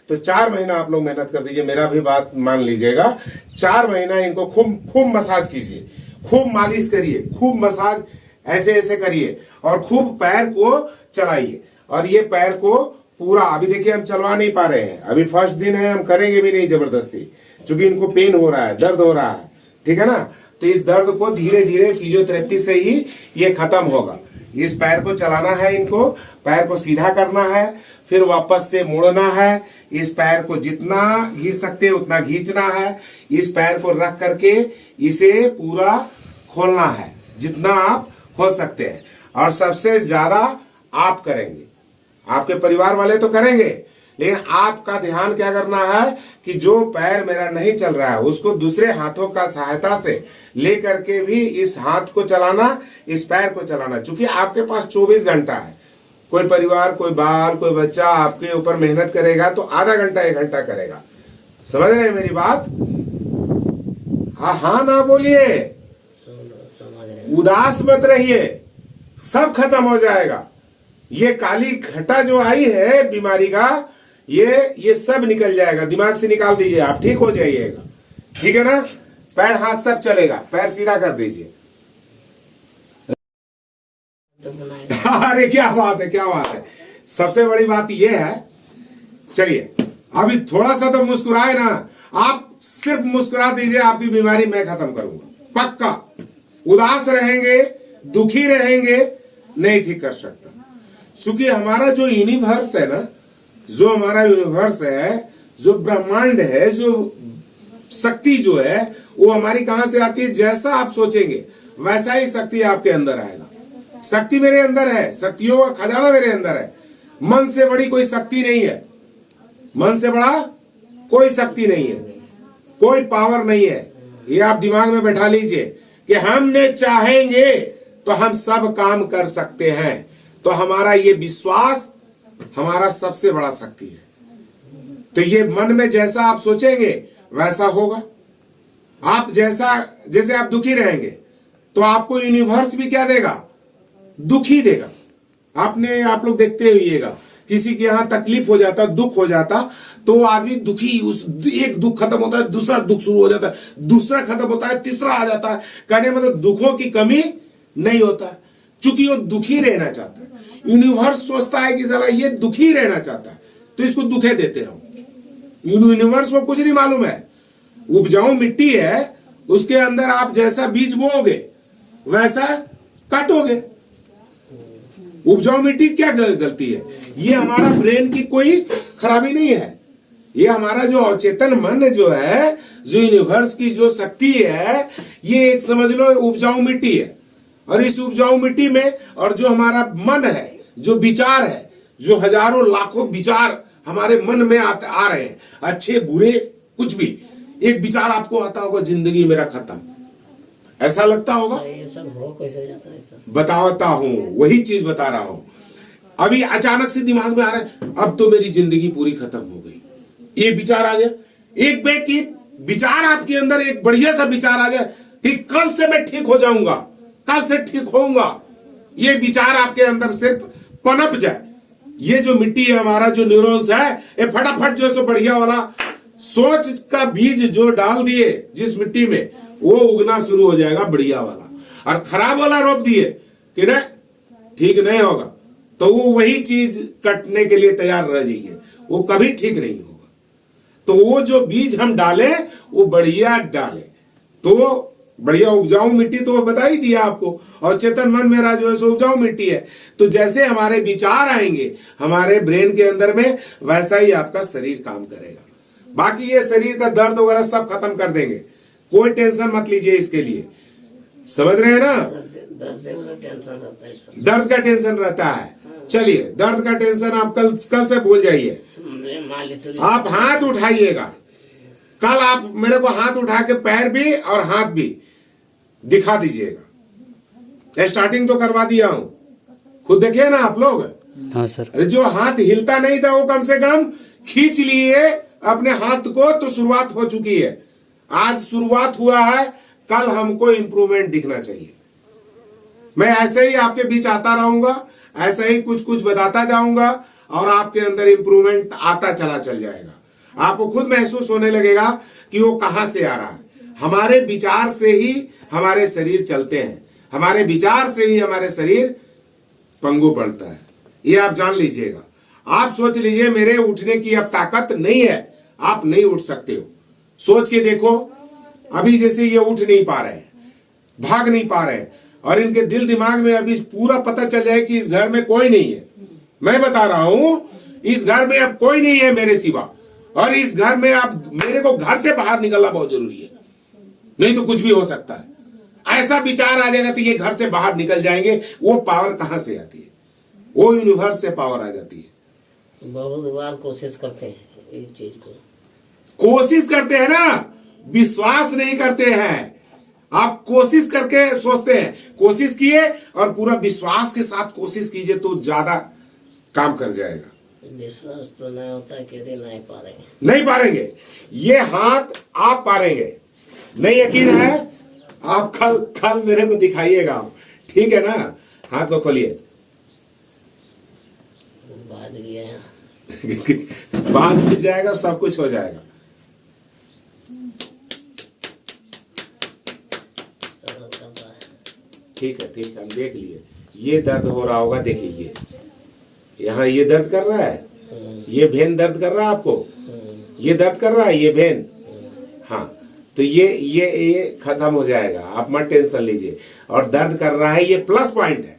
[SPEAKER 1] तो 4 महीना आप लोग मेहनत कर दीजिए। मेरा भी बात मान लीजिएगा। 4 महीना इनको खूब मसाज कीजिए, खूब मालिश करिए, खूब मसाज ऐसे ऐसे करिए और खूब पैर को चलाइए। और ये पैर को पूरा, अभी देखिए हम चलवा नहीं पा रहे हैं, अभी फर्स्ट दिन है, हम करेंगे भी नहीं जबरदस्ती, क्योंकि इनको पेन हो रहा है, दर्द हो रहा है, ठीक है ना। तो इस दर्द को धीरे धीरे फिजियोथेरेपी से ही ये खत्म होगा। इस पैर को चलाना है, इनको पैर को सीधा करना है, फिर वापस से मोड़ना है। इस पैर को जितना खींच सकते उतना खींचना है। इस पैर को रख करके इसे पूरा खोलना है, जितना आप खोल सकते हैं। और सबसे ज्यादा आप करेंगे, आपके परिवार वाले तो करेंगे, लेकिन आपका ध्यान क्या करना है कि जो पैर मेरा नहीं चल रहा है उसको दूसरे हाथों का सहायता से लेकर के भी इस हाथ को चलाना, इस पैर को चलाना। क्योंकि आपके पास 24 घंटा है। कोई परिवार, कोई बाल, कोई बच्चा आपके ऊपर मेहनत करेगा तो आधा घंटा 1 घंटा करेगा। समझ रहे हैं मेरी बात? हाँ ना बोलिए, उदास मत रहिए, सब खत्म हो जाएगा। ये काली घटा जो आई है बीमारी का, ये सब निकल जाएगा। दिमाग से निकाल दीजिए, आप ठीक हो जाइएगा, ठीक है ना। पैर हाथ सब चलेगा। पैर सीधा कर दीजिए। अरे क्या बात है, क्या बात है। सबसे बड़ी बात यह है, चलिए अभी थोड़ा सा तो मुस्कुराए ना, आप सिर्फ मुस्कुरा दीजिए, आपकी बीमारी मैं खत्म करूंगा पक्का। उदास रहेंगे, दुखी रहेंगे, नहीं ठीक कर सकता। क्योंकि हमारा जो यूनिवर्स है ना, जो हमारा यूनिवर्स है, जो ब्रह्मांड है, जो शक्ति जो है, वो हमारी कहां से आती है? जैसा आप सोचेंगे वैसा ही शक्ति आपके अंदर आएगा। शक्ति मेरे अंदर है, शक्तियों का खजाना मेरे अंदर है। मन से बड़ी कोई शक्ति नहीं है, मन से बड़ा कोई शक्ति नहीं है, कोई पावर नहीं है। ये आप दिमाग में बैठा लीजिए कि हमने चाहेंगे तो हम सब काम कर सकते हैं। तो हमारा ये विश्वास हमारा सबसे बड़ा शक्ति है। तो ये मन में जैसा आप सोचेंगे वैसा होगा। आप जैसे आप दुखी रहेंगे तो आपको यूनिवर्स भी क्या देगा? दुखी देगा। आप लोग देखते हुइएगा, किसी के यहां तकलीफ हो जाता, दुख हो जाता, तो आदमी दुखी, उस एक दुख खत्म होता है, दूसरा दुख शुरू हो जाता है, दूसरा खत्म होता है, तीसरा आ जाता है। कहने मतलब दुखों की कमी नहीं होता है, क्योंकि वो दुखी रहना चाहता है। यूनिवर्स सोचता है कि साला ये दुखी रहना चाहता है, तो इसको दुखे देते रहो। यूनिवर्स को कुछ नहीं मालूम है। उपजाऊ मिट्टी है, उसके अंदर आप जैसा बीज बोओगे वैसा काटोगे। उपजाऊ मिट्टी क्या गलती है? ये हमारा ब्रेन की कोई खराबी नहीं है। ये हमारा जो अचेतन मन जो है, जो यूनिवर्स की जो शक्ति है, ये एक समझ लो उपजाऊ मिट्टी है। और इस उपजाऊ मिट्टी में और जो हमारा मन है, जो विचार है, जो हजारों लाखों विचार हमारे मन में आ रहे हैं, अच्छे बुरे कुछ भी, एक विचार आपको आता होगा जिंदगी मेरा खत्म, ऐसा लगता होगा?
[SPEAKER 2] ये सब हो कैसे जाता है सर?
[SPEAKER 1] बताता हूं, वही चीज बता रहा हूं। अभी अचानक से दिमाग में आ रहा है अब तो मेरी जिंदगी पूरी खत्म हो गई, ये विचार आ गया। एक व्यक्ति विचार आपके अंदर एक बढ़िया सा विचार आ जाए कि कल से मैं ठीक हो जाऊंगा, कल से ठीक होऊंगा, ये विचार आपके अंदर सिर्फ पनप जाए। ये जो मिट्टी है हमारा, जो न्यूरॉन्स है, ये फटाफट जो सो बढ़िया वाला सोच का बीज जो डाल दिए जिस मिट्टी में, वो उगना शुरू हो जाएगा बढ़िया वाला। और खराब वाला रोप दिए कि नहीं ठीक नहीं होगा, तो वो वही चीज कटने के लिए तैयार रह जाइए, वो कभी ठीक नहीं होगा। तो वो जो बीज हम डालें वो बढ़िया डालें, तो बढ़िया उपजाऊ मिट्टी तो बता ही दिया आपको। और चेतन मन मेरा जो है सो उपजाऊ मिट्टी है। तो जैसे हमारे विचार आएंगे हमारे ब्रेन के अंदर में, वैसा ही आपका शरीर काम करेगा। बाकी ये शरीर का दर्द वगैरह सब खत्म कर देंगे, कोई टेंशन मत लीजिए इसके लिए, समझ रहे हैं ना?
[SPEAKER 2] दर्द टेंशन रहता है सर।
[SPEAKER 1] दर्द का टेंशन रहता है, चलिए दर्द का टेंशन आप कल से भूल जाइए। आप हाथ उठाइएगा, कल आप मेरे को हाथ उठा के पैर भी और हाथ भी दिखा दीजिएगा। स्टार्टिंग तो करवा दिया हूं, खुद देखिए ना आप लोग।
[SPEAKER 3] हाँ सर।
[SPEAKER 1] अरे जो हाथ हिलता नहीं था वो कम से कम खींच लिए अपने हाथ को, तो शुरुआत हो चुकी है। आज शुरुआत हुआ है, कल हमको इंप्रूवमेंट दिखना चाहिए। मैं ऐसे ही आपके बीच आता रहूंगा, ऐसे ही कुछ कुछ बताता जाऊंगा और आपके अंदर इंप्रूवमेंट आता चल जाएगा। आपको खुद महसूस होने लगेगा कि वो कहां से आ रहा है। हमारे विचार से ही हमारे शरीर चलते हैं, हमारे विचार से ही हमारे शरीर पंगु पड़ता है, ये आप जान लीजिएगा। आप सोच लीजिए मेरे उठने की अब ताकत नहीं है, आप नहीं उठ सकते हो। सोच के देखो, अभी जैसे ये उठ नहीं पा रहे हैं, भाग नहीं पा रहे हैं, और इनके दिल दिमाग में अभी पूरा पता चल जाए कि इस घर में कोई नहीं है। मैं बता रहा हूं इस घर में अब कोई नहीं है मेरे सिवा, और इस घर में अब मेरे को घर से बाहर निकलना बहुत जरूरी है, नहीं तो कुछ भी हो सकता है। ऐसा विचार आ जाएगा तो ये घर से बाहर निकल जाएंगे। वो पावर कहां से आती है? वो यूनिवर्स से पावर आ जाती है।
[SPEAKER 2] बहुत बार कोशिश करते हैं इस चीज को,
[SPEAKER 1] कोशिश करते हैं ना, विश्वास नहीं करते हैं। आप कोशिश करके सोचते हैं, कोशिश किए और पूरा विश्वास के साथ कोशिश कीजिए तो ज्यादा काम कर जाएगा।
[SPEAKER 2] विश्वास तो नहीं होता कि नहीं पारेंगे,
[SPEAKER 1] नहीं पारेंगे, ये हाथ आप पारेंगे। नहीं यकीन है आप कल मेरे को दिखाइएगा, ठीक है ना? हाथ को खोलिए।
[SPEAKER 2] बात गया
[SPEAKER 1] बात हो जाएगा, सब कुछ हो जाएगा। ठीक है ठीक है, हम देख लिए। ये दर्द हो रहा होगा, देखिए ये यहाँ ये दर्द कर रहा है, ये भेन दर्द कर रहा है आपको, ये दर्द कर रहा है ये भेन। हाँ, तो ये खत्म हो जाएगा, आप मत टेंशन लीजिए। और दर्द कर रहा है, ये प्लस पॉइंट है,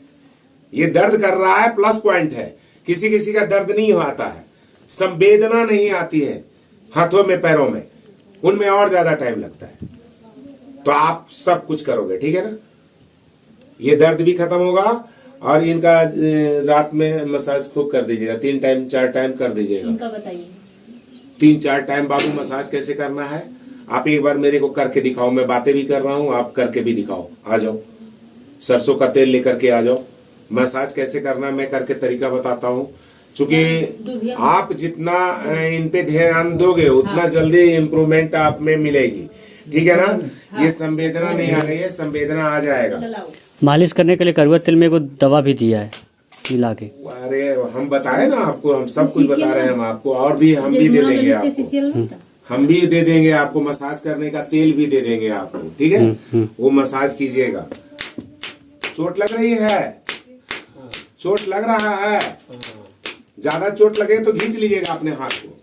[SPEAKER 1] ये दर्द कर रहा है प्लस पॉइंट है। किसी किसी का दर्द नहीं आता है, संवेदना नहीं आती है हाथों में पैरों में, उनमें और ज्यादा टाइम लगता है। तो आप सब कुछ करोगे, ठीक है ना? ये दर्द भी खत्म होगा और इनका रात में मसाज खूब कर दीजिएगा, 3 टाइम 4 टाइम कर दीजिएगा।
[SPEAKER 4] इनका बताइए
[SPEAKER 1] 3-4 टाइम बाबू मसाज कैसे करना है आप एक बार मेरे को करके दिखाओ। मैं बातें भी कर रहा हूँ, आप करके भी दिखाओ। आ जाओ, सरसों का तेल लेकर के आ जाओ। मसाज कैसे करना मैं करके तरीका बताता हूँ, क्योंकि आप जितना इन पे ध्यान दोगे उतना जल्दी इम्प्रूवमेंट आप में मिलेगी, ठीक है ना? ये संवेदना नहीं आ रही है, संवेदना आ जाएगा।
[SPEAKER 3] मालिश करने के लिए कड़वा तेल में को दवा भी दिया है मिला के।
[SPEAKER 1] अरे हम बताए ना आपको, हम सब कुछ बता रहे हैं हम आपको, और भी हम भी दे देंगे आपको, हम भी दे देंगे आपको। मसाज करने का तेल भी दे देंगे आपको, ठीक है? वो मसाज कीजिएगा। चोट लग रही है? चोट लग रहा है? ज्यादा चोट लगे तो खींच लीजिएगा अपने हाथ को।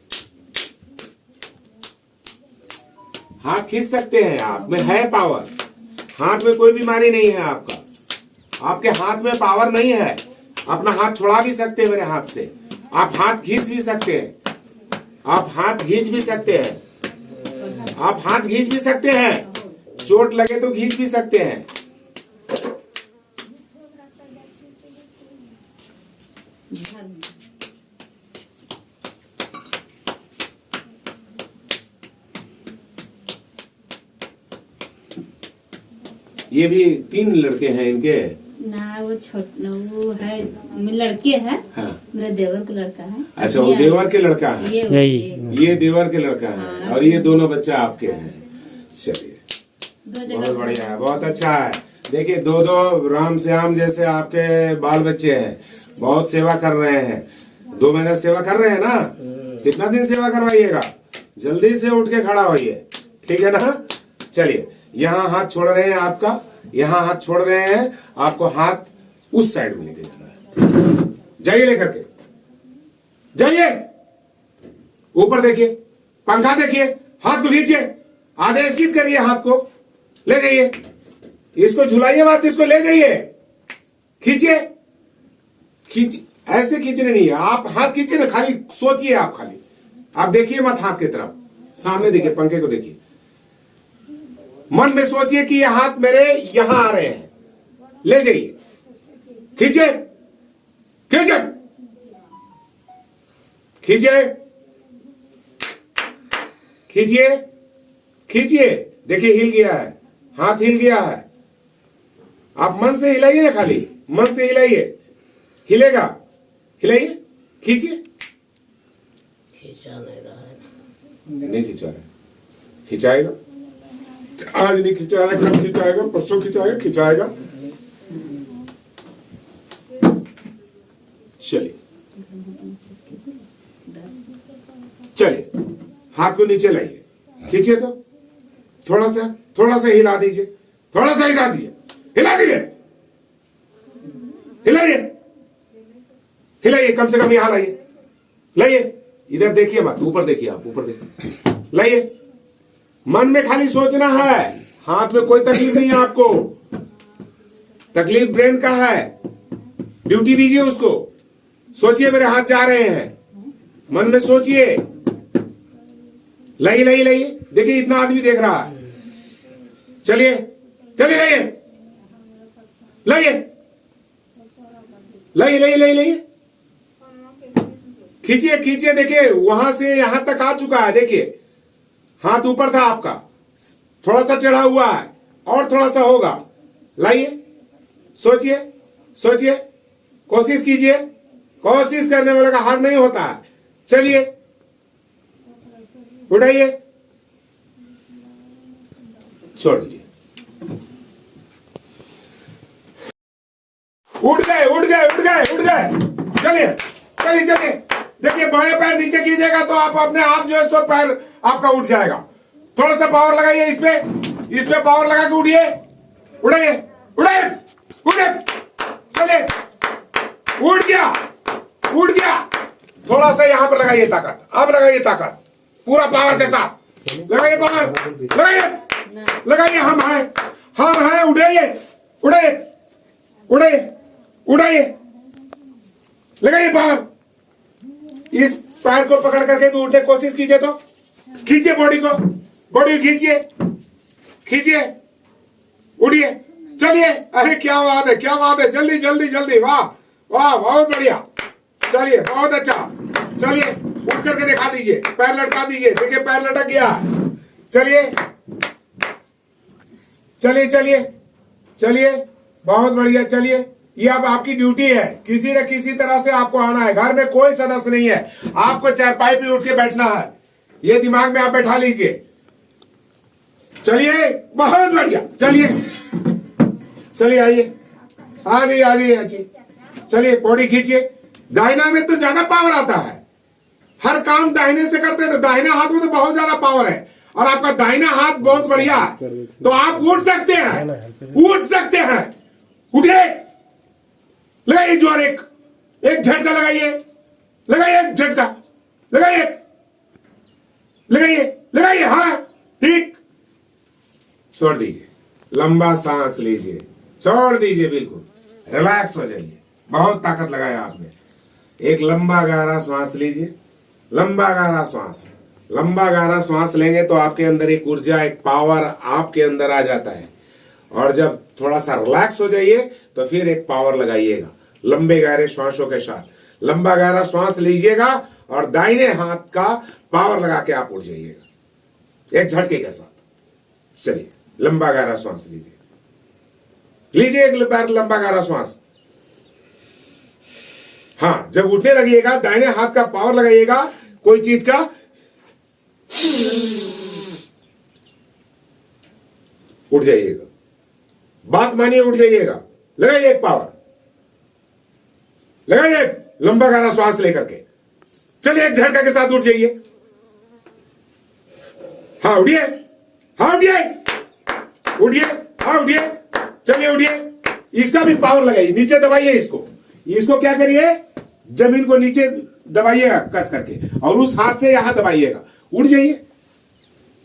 [SPEAKER 1] हाथ खींच सकते हैं आप में, है पावर। हाथ में कोई बीमारी नहीं है आपका, आपके हाथ में पावर नहीं है। अपना हाथ छुड़ा भी सकते हैं मेरे हाथ से, आप हाथ खींच भी सकते हैं, आप हाथ खींच भी सकते हैं, आप हाथ खींच भी सकते हैं। चोट लगे तो खींच भी सकते हैं। ये भी 3 लड़के हैं इनके।
[SPEAKER 4] ना वो है लड़के है,
[SPEAKER 1] हाँ।
[SPEAKER 4] मेरे देवर का लड़का है।
[SPEAKER 1] अच्छा, वो देवर के लड़का है,
[SPEAKER 4] ये
[SPEAKER 1] देवर के लड़का है। और ये दोनों बच्चा आपके हैं। चलिए, बहुत बढ़िया है, बहुत अच्छा है। देखिए, 2 राम श्याम जैसे आपके बाल बच्चे हैं, बहुत सेवा कर रहे हैं। 2 महीना सेवा कर रहे हैं ना। कितना दिन सेवा करवाइएगा? जल्दी से उठ के खड़ा होइए, ठीक है ना। चलिए, यहाँ हाथ छोड़ रहे हैं आपका, यहाँ हाथ छोड़ रहे हैं आपको, हाथ उस साइड में लेके जाना है। जाइए, लेकर के जाइए, ऊपर देखिए, पंखा देखिए, हाथ को खींचिए, आदेशित करिए, हाथ को ले जाइए, इसको झुलाइए मत, इसको ले जाइए, खींचिए, खींचिए। ऐसे खींचने नहीं है, आप हाथ खींचिए ना, खाली सोचिए, आप खाली आप देखिए मत हाथ की तरफ, सामने देखिए, पंखे को देखिए, मन में सोचिए कि ये हाथ मेरे यहां आ रहे हैं, ले जाइए, खींचिए, खींचिए, खींचिए, खींचिए, खींचिए। देखिए, हिल गया है, हाथ हिल गया है। आप मन से हिलाइए ना, खाली मन से हिलाइए, हिलेगा, हिलाइए, खींचिए।
[SPEAKER 2] खींचा नहीं रहा है,
[SPEAKER 1] नहीं खिंचा रहा, खिंचाएगा। आज नहीं खिंचा रहा, कल खिंचाएगा, परसों खिंचाएगा, खिंचाएगा। चलिए, चलिए, हाथ को नीचे लाइए, खींचिए, तो थोड़ा सा हिला दीजिए, थोड़ा सा हिला दीजिए, हिला दीजिए, हिलाइए, हिलाइए, कम से कम यहां लाइए, लाइए, इधर देखिए मत, ऊपर देखिए, आप ऊपर देखिए, लाइए। मन में खाली सोचना है, हाथ में कोई तकलीफ नहीं है आपको, तकलीफ ब्रेन का है, ड्यूटी दीजिए उसको। सोचिए मेरे हाथ जा रहे हैं, मन में सोचिए, लाइए, लाइए, लाइए। देखिए, इतना आदमी देख रहा है। चलिए, चलिए, लाइए, लाइए, लाइए, लाइए, लाइए, लाइए, खींचिए, खींचिए। देखिए, वहां से यहां तक आ चुका है। देखिए, हाथ ऊपर था आपका, थोड़ा सा टेढ़ा हुआ है, और थोड़ा सा होगा। लाइए, सोचिए, सोचिए, कोशिश कीजिए, कोशिश करने वाले का हार नहीं होता है। चलिए, उठाइए, छोड़ दीजिए, उठ गए, उठ गए, उठ गए, उठ गए। चलिए, चलिए, चलिए। देखिए, बाएं पैर नीचे कीजिएगा तो आप अपने आप जो है सो पैर आपका उठ जाएगा। थोड़ा सा पावर लगाइए, इसमें पावर लगा के उठिए, उठाइए, उठाइए, उठिए, चलिए, उठ गया, उठ गया। थोड़ा सा यहां पर लगाइए ताकत, अब लगाइए ताकत, पूरा पावर के साथ लगाइए, पावर लगाइए, लगाइए। हम हैं, उठाइए, उठाइए, उठाइए, उठाइए, लगाइए पावर। इस पैर को पकड़ करके भी उठने की कोशिश कीजिए, तो खींचिए बॉडी को खींचिए, खींचिए, उठिए, चलिए। अरे क्या बात है, क्या बात है, जल्दी जल्दी जल्दी, वाह वाह, बहुत बढ़िया। चलिए, बहुत अच्छा। चलिए, उठ करके दिखा दीजिए, पैर लटका दीजिए। देखिए, पैर लटक गया। चलिए, चलिए, चलिए, चलिए, बहुत बढ़िया। चलिए, ये अब आपकी ड्यूटी है, किसी न किसी तरह से आपको आना है। घर में कोई सदस्य नहीं है, आपको चारपाई पे उठ के बैठना है, ये दिमाग में आप बैठा लीजिए। चलिए, बहुत बढ़िया। चलिए, चलिए, आइए, आ जाइए, आ जाइए। चलिए, बॉडी खींचिए। दाहिना में तो ज्यादा पावर आता है, हर काम दाहिने से करते हैं, तो दाहिना हाथ में तो बहुत ज्यादा पावर है, और आपका दाहिना हाथ बहुत बढ़िया है, तो आप उठ सकते हैं, उठ सकते हैं। उठिए, लगाइए जोर, एक झटका लगाइए, लगाइए, एक झटका लगाइए, लगाइए, लगाइए। हाँ, ठीक, छोड़ दीजिए, लंबा सांस लीजिए, छोड़ दीजिए, बिल्कुल रिलैक्स हो जाइए। बहुत ताकत लगाया आपने। एक लंबा गहरा श्वास लीजिए, लंबा गहरा श्वास। लंबा गहरा श्वास लेंगे तो आपके अंदर एक ऊर्जा, एक पावर आपके अंदर आ जाता है, और जब थोड़ा सा रिलैक्स हो जाइए तो फिर एक पावर लगाइएगा लंबे गहरे श्वासों के साथ। लंबा गहरा श्वास लीजिएगा और दाहिने हाथ का पावर लगा के आप उठ जाइएगा एक झटके के साथ। चलिए, लंबा गहरा श्वास लीजिए, लीजिए एक पैर लंबा गहरा श्वास। हाँ, जब उठने लगिएगा दाहिने हाथ का पावर लगाइएगा कोई चीज का, उठ जाइएगा। बात मानिए, उठ जाइएगा। लगाइए एक पावर, लगाइए लंबा गहरा श्वास लेकर के। चलिए एक झटका के साथ उठ जाइए। हाँ उठिए, हाँ उठिए, उठिए, हाँ उठिए, चलिए उठिए। इसका भी पावर लगाइए, नीचे दबाइए इसको। इसको क्या करिए, जमीन को नीचे दबाइएगा कस करके, और उस हाथ से यहां दबाइएगा। उठ जाइए।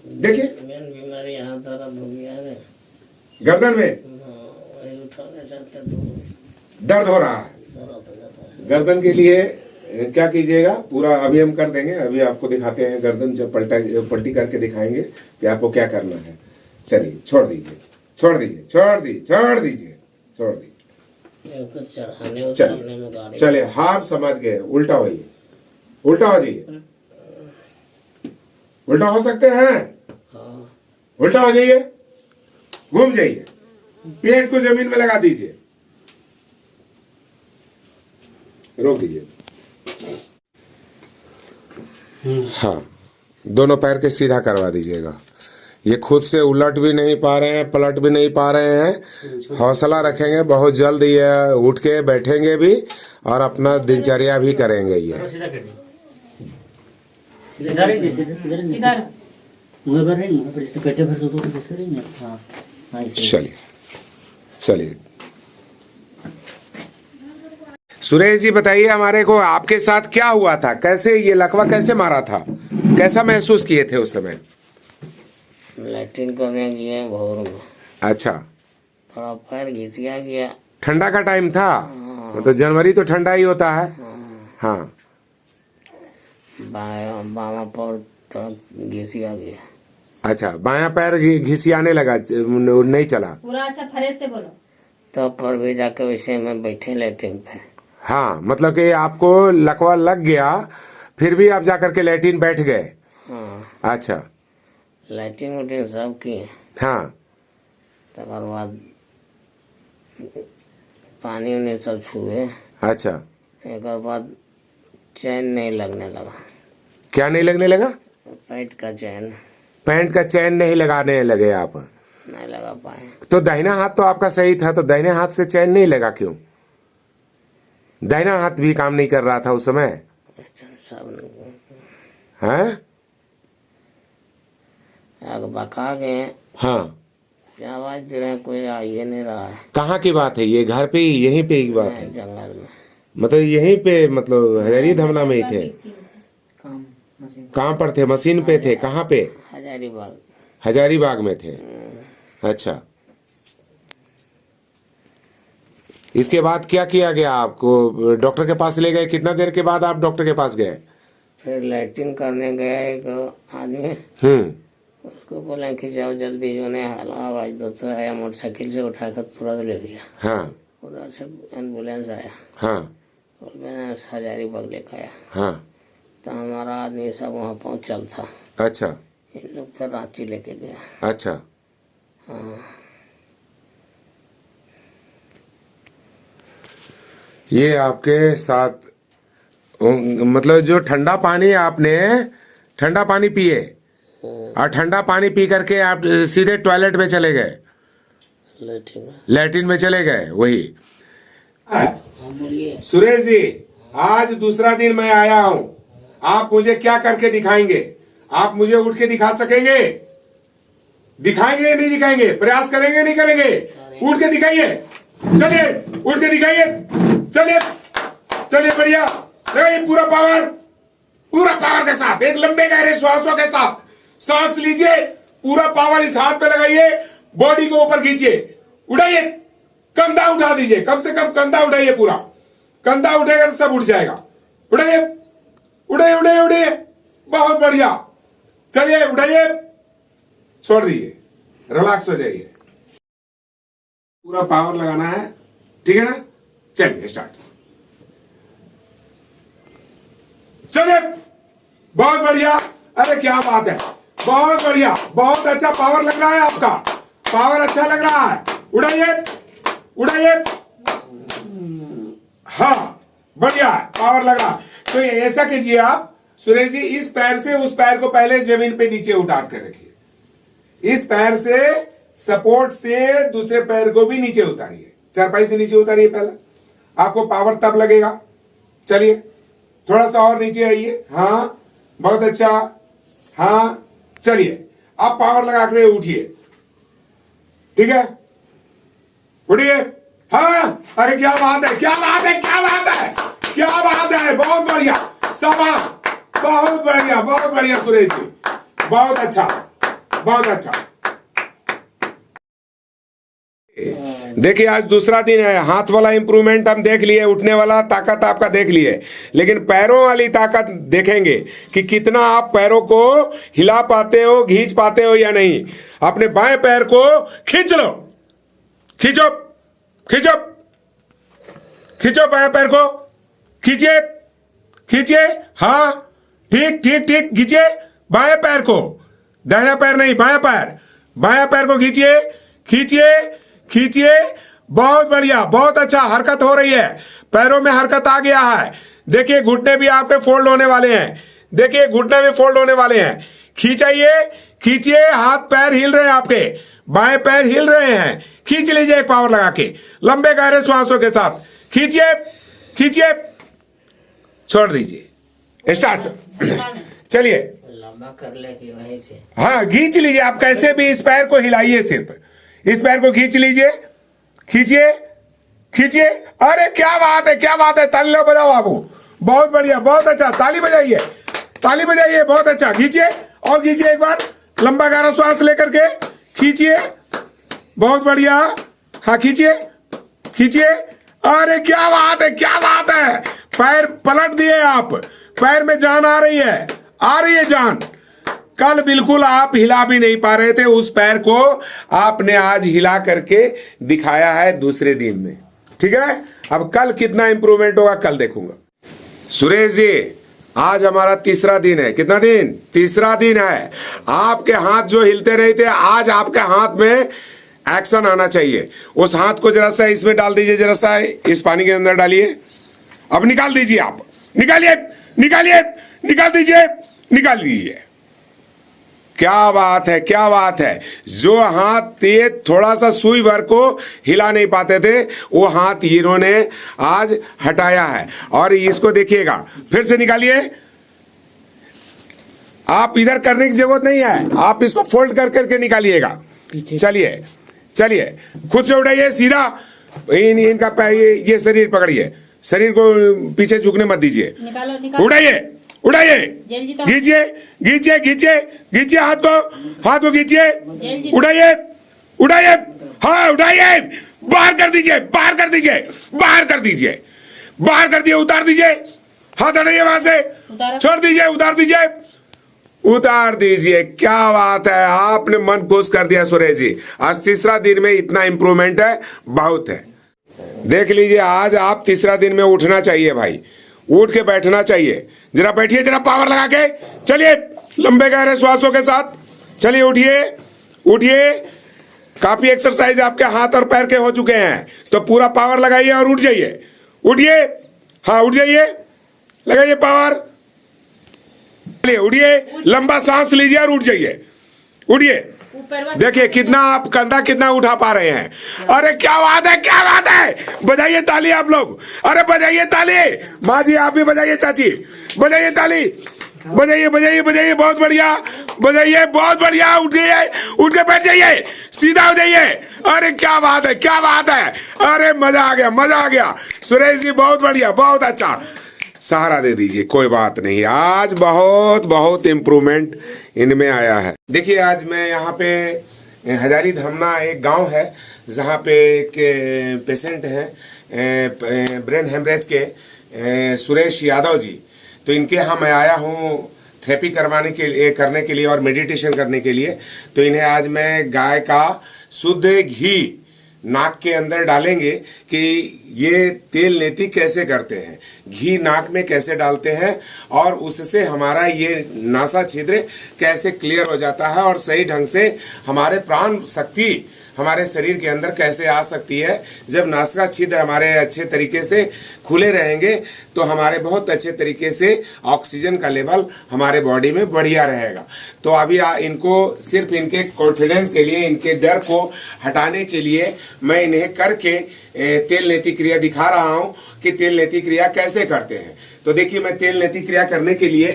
[SPEAKER 1] देखिए
[SPEAKER 2] बीमारी यहाँ दर्द हो गया है,
[SPEAKER 1] गर्दन में
[SPEAKER 2] उठाना चाहते तो
[SPEAKER 1] दर्द हो रहा है। गर्दन के लिए क्या कीजिएगा, पूरा अभी हम कर देंगे। अभी आपको दिखाते हैं गर्दन जब पलटी करके दिखाएंगे कि आपको क्या करना है। चलिए छोड़ दीजिए, छोड़ दीजिए, छोड़ दीजिए, छोड़ दीजिए, छोड़ दीजिए। चलिए चलिए, हाँ समझ गए। उल्टा होइए, उल्टा हो जाइए। उल्टा हो सकते हैं, उल्टा हो जाइए, घूम जाइए, पेट को जमीन में लगा दीजिए, रोक दीजिए। हाँ, दोनों पैर के सीधा करवा दीजिएगा। ये खुद से उलट भी नहीं पा रहे हैं, पलट भी नहीं पा रहे हैं। हौसला रखेंगे, बहुत जल्द ये उठ के बैठेंगे भी और अपना दिनचर्या भी करेंगे। ये चलिए चलिए। सुरेश जी बताइए हमारे को, आपके साथ क्या हुआ था, कैसे ये लकवा कैसे मारा था, कैसा महसूस किए थे उस समय?
[SPEAKER 2] लैट्रिन करने गए भोर में।
[SPEAKER 1] अच्छा,
[SPEAKER 2] थोड़ा पैर घिसिया गया।
[SPEAKER 1] ठंडा का टाइम था, तो जनवरी तो ठंडा ही होता है। हाँ,
[SPEAKER 2] बामा पैर थोड़ा घिसिया गया।
[SPEAKER 1] अच्छा, बायां पैर घिसियाने लगा, नहीं चला
[SPEAKER 4] पूरा। अच्छा फ्रेश से बोलो।
[SPEAKER 2] तो पर भी जाके वैसे में बैठे लैट्रिन पे।
[SPEAKER 1] हाँ, मतलब कि आपको लकवा लग गया, फिर भी आप जाकर के लैट्रिन बैठ गए।
[SPEAKER 2] हाँ,
[SPEAKER 1] अच्छा,
[SPEAKER 2] लैट्रिन उट्रिन सब किए।
[SPEAKER 1] हाँ,
[SPEAKER 2] तकर बाद पानी उनी सब छुए।
[SPEAKER 1] अच्छा,
[SPEAKER 2] एक बाद चैन नहीं लगने लगा।
[SPEAKER 1] क्या नहीं लगने लगा?
[SPEAKER 2] पैंट का चैन।
[SPEAKER 1] पैंट का चैन नहीं लगाने लगे आप?
[SPEAKER 2] नहीं लगा पाए।
[SPEAKER 1] तो दाहिना हाथ तो आपका सही था, तो दाहिने हाथ से चैन नहीं लगा क्यों? दाहिना हाथ भी काम नहीं कर रहा था उस समय?
[SPEAKER 2] सब
[SPEAKER 1] हैं?
[SPEAKER 2] आग बका गए।
[SPEAKER 1] हाँ,
[SPEAKER 2] आवाज दे रहे हैं, कोई आ ही नहीं रहा है।
[SPEAKER 1] कहाँ की बात है ये? घर पे ही, यहीं पे की बात है?
[SPEAKER 2] जंगल में,
[SPEAKER 1] मतलब यहीं पे, मतलब हजारी धमना में ही थे? कहाँ पर थे? मशीन पे थे? कहाँ पे?
[SPEAKER 2] हजारीबाग।
[SPEAKER 1] हजारीबाग में थे। अच्छा, इसके बाद क्या किया गया? आपको डॉक्टर के पास ले गए? कितना देर के बाद आप डॉक्टर के पास गए?
[SPEAKER 2] फिर लैट्रिन करने गया एक आदमी। उसको बोला कि जाओ जल्दी, जो है आवाज दो तो आया, मोटरसाइकिल से उठाकर तुरंत ले गया।
[SPEAKER 1] हाँ,
[SPEAKER 2] उधर से एम्बुलेंस आया।
[SPEAKER 1] हाँ,
[SPEAKER 2] हजारीबाग लेकर आया।
[SPEAKER 1] हाँ,
[SPEAKER 2] तो हमारा आदमी सब वहाँ पहुँचल था।
[SPEAKER 1] अच्छा,
[SPEAKER 2] इन लोग फिर रांची लेके गया।
[SPEAKER 1] अच्छा।
[SPEAKER 2] हाँ,
[SPEAKER 1] ये आपके साथ मतलब जो ठंडा पानी, आपने ठंडा पानी पिए और ठंडा पानी पी करके आप सीधे टॉयलेट में चले गए, लैट्रिन में चले गए। वही
[SPEAKER 2] बोलिए।
[SPEAKER 1] सुरेश जी, आज दूसरा दिन मैं आया हूं, आप मुझे क्या करके दिखाएंगे? आप मुझे उठ के दिखा सकेंगे? दिखाएंगे नहीं दिखाएंगे? प्रयास करेंगे नहीं करेंगे? उठ के दिखाइए, चलिए उठ के दिखाइए, चलिए चलिए, बढ़िया। लगाइए पूरा पावर, पूरा पावर के साथ, एक लंबे गहरे श्वासों के साथ सांस लीजिए, पूरा पावर इस हाथ पे लगाइए, बॉडी को ऊपर खींचिए, उठाइए, कंधा उठा दीजिए, कम से कम कंधा उठाइए, पूरा कंधा उठेगा तो सब उठ जाएगा। उठाइए, उठाइए, उठाइए, उठाइए, बहुत बढ़िया। चलिए उठाइए, छोड़ दीजिए, रिलैक्स हो जाइए। पूरा पावर लगाना है, ठीक है ना? चलिए स्टार्ट। चलिए, बहुत बढ़िया। अरे क्या बात है, बहुत बढ़िया, बहुत अच्छा पावर लग रहा है आपका, पावर अच्छा लग रहा है। उड़ाइए, उड़ाइए। हाँ बढ़िया, पावर लगा। तो ये ऐसा कीजिए आप सुरेश जी, इस पैर से उस पैर को पहले जमीन पे नीचे उतार कर रखिए। इस पैर से सपोर्ट से दूसरे पैर को भी नीचे उतारिए, चारपाई से नीचे उतारिए पहले, आपको पावर तब लगेगा। चलिए थोड़ा सा और नीचे आइए। हाँ बहुत अच्छा। हाँ चलिए आप पावर लगा कर उठिए, ठीक है, उठिए। हाँ अरे क्या बात है, क्या बात है, क्या बात है, क्या बात है, बहुत बढ़िया, शाबाश, बहुत बढ़िया, बहुत बढ़िया सुरेश जी, बहुत अच्छा, बहुत अच्छा। देखिए आज दूसरा दिन है, हाथ वाला इंप्रूवमेंट हम देख लिए, उठने वाला ताकत आपका देख लिए, लेकिन पैरों वाली ताकत देखेंगे कि कितना आप पैरों को हिला पाते हो, खींच पाते हो या नहीं। अपने बाएं पैर को खींच लो, खींचो, खींचो, खींचो बाएं पैर को, खींचिए, खींचिए। हाँ ठीक ठीक ठीक, खींचिए बाएं पैर को, दाहिना पैर नहीं, बाएं पैर, बाएं पैर को खींचिए, खींचिए, खींचिए। बहुत बढ़िया, बहुत अच्छा, हरकत हो रही है, पैरों में हरकत आ गया है। देखिए घुटने भी आपके फोल्ड होने वाले हैं, देखिए घुटने भी फोल्ड होने वाले हैं। खींचाइए, खींचिए, हाथ पैर हिल रहे हैं आपके, बाएं पैर हिल रहे हैं। खींच लीजिए पावर लगा के, लंबे गहरे श्वासों के साथ खींचिए, खींचिए, छोड़ दीजिए, स्टार्ट। चलिए
[SPEAKER 2] लंबा कर ले कि वहीं से।
[SPEAKER 1] हाँ खींच लीजिए, आप कैसे भी इस पैर को हिलाइए, सिर्फ इस पैर को खींच लीजिए, खींचिए, खींचिए। अरे क्या बात है, क्या बात है, ताली लो बजाओ बाबू, बहुत बढ़िया, बहुत अच्छा, ताली बजाइए, ताली बजाइए, बहुत अच्छा। खींचिए और खींचिए एक बार, लंबा गहरा श्वास लेकर के खींचिए, बहुत बढ़िया। हाँ खींचिए, खींचिए। अरे क्या बात है, क्या बात है, पैर पलट दिए आप, पैर में जान आ रही है, आ रही है जान। कल बिल्कुल आप हिला भी नहीं पा रहे थे उस पैर को, आपने आज हिला करके दिखाया है दूसरे दिन में, ठीक है। अब कल कितना इंप्रूवमेंट होगा कल देखूंगा। सुरेश जी आज हमारा तीसरा दिन है, कितना दिन, तीसरा दिन है। आपके हाथ जो हिलते नहीं थे, आज आपके हाथ में एक्शन आना चाहिए। उस हाथ को जरा सा इसमें डाल दीजिए, जरा सा इस पानी के अंदर डालिए, अब निकाल दीजिए, आप निकालिए, निकालिए, निकाल दीजिए, निकाल दीजिए। क्या बात है, क्या बात है। जो हाथ ये थोड़ा सा सुई भर को हिला नहीं पाते थे, वो हाथ हीरो ने आज हटाया है। और इसको देखिएगा, फिर से निकालिए, आप इधर करने की जरूरत नहीं है, आप इसको फोल्ड कर करके निकालिएगा। चलिए चलिए, खुद से उठाइए सीधा, इनका ये शरीर पकड़िए, शरीर को पीछे झुकने मत दीजिए,
[SPEAKER 4] निकालो, निकालो।
[SPEAKER 1] उठाइए, उठाइए,
[SPEAKER 4] जेल जीता।
[SPEAKER 1] खींचिए, खींचिए, खींचिए, खींचिए हाथ को, हाथ को खींचिए,
[SPEAKER 4] जेल जीता।
[SPEAKER 1] उठाइए, उठाइए, हाँ उठाइए, बाहर कर दीजिए, बाहर कर दीजिए, बाहर कर दीजिए, बाहर कर दिए, उतार दीजिए, हाथ हटाइए वहां से,
[SPEAKER 4] उतारो।
[SPEAKER 1] छोड़ दीजिए, उतार दीजिए, उतार दीजिए। क्या बात है, आपने मन खुश कर दिया सुरेश जी। आज तीसरा दिन में इतना इंप्रूवमेंट है, बहुत है। देख लीजिए आज आप तीसरा दिन में उठना चाहिए भाई, उठ के बैठना चाहिए। जरा बैठिए, जरा पावर लगा के, चलिए लंबे गहरे श्वासों के साथ, चलिए उठिए, उठिए। काफी एक्सरसाइज आपके हाथ और पैर के हो चुके हैं, तो पूरा पावर लगाइए और उठ जाइए, उठिए, हाँ उठ जाइए, लगाइए पावर, चलिए उठिए, लंबा सांस लीजिए और उठ जाइए, उठिए। देखिए कितना आप कंधा कितना उठा पा रहे हैं। अरे क्या बात है, क्या बात है, बजाइए ताली आप लोग, अरे बजाइए ताली, माँ जी आप भी बजाइए, चाची बजाइए ताली, बजाइए बजाइए बजाइए, बहुत बढ़िया, बजाइए, बहुत बढ़िया। उठिए, उठ के बैठ जाइए, सीधा हो जाइए। अरे क्या बात है, क्या बात है, अरे मजा आ गया, मजा आ गया सुरेश जी, बहुत बढ़िया, बहुत अच्छा। सहारा दे दीजिए, कोई बात नहीं, आज बहुत बहुत इम्प्रूवमेंट इनमें आया है। देखिए आज मैं यहाँ पे हजारी धमना एक गांव है, जहाँ पे एक पेशेंट हैं ब्रेन हेमरेज के सुरेश यादव जी, तो इनके यहाँ मैं आया हूँ थेरेपी करने के लिए और मेडिटेशन करने के लिए। तो इन्हें आज मैं गाय का शुद्ध घी नाक के अंदर डालेंगे कि ये तेल नेति कैसे करते हैं, घी नाक में कैसे डालते हैं, और उससे हमारा ये नासा छिद्र कैसे क्लियर हो जाता है और सही ढंग से हमारे प्राण शक्ति, हमारे शरीर के अंदर कैसे आ सकती है। जब नासिका छिद्र हमारे अच्छे तरीके से खुले रहेंगे तो हमारे बहुत अच्छे तरीके से ऑक्सीजन का लेवल हमारे बॉडी में बढ़िया रहेगा। तो अभी इनको सिर्फ इनके कॉन्फिडेंस के लिए, इनके डर को हटाने के लिए मैं इन्हें करके तेल नेति क्रिया दिखा रहा हूँ कि तेल नेति क्रिया कैसे करते हैं। तो देखिए, मैं तेल नेति क्रिया करने के लिए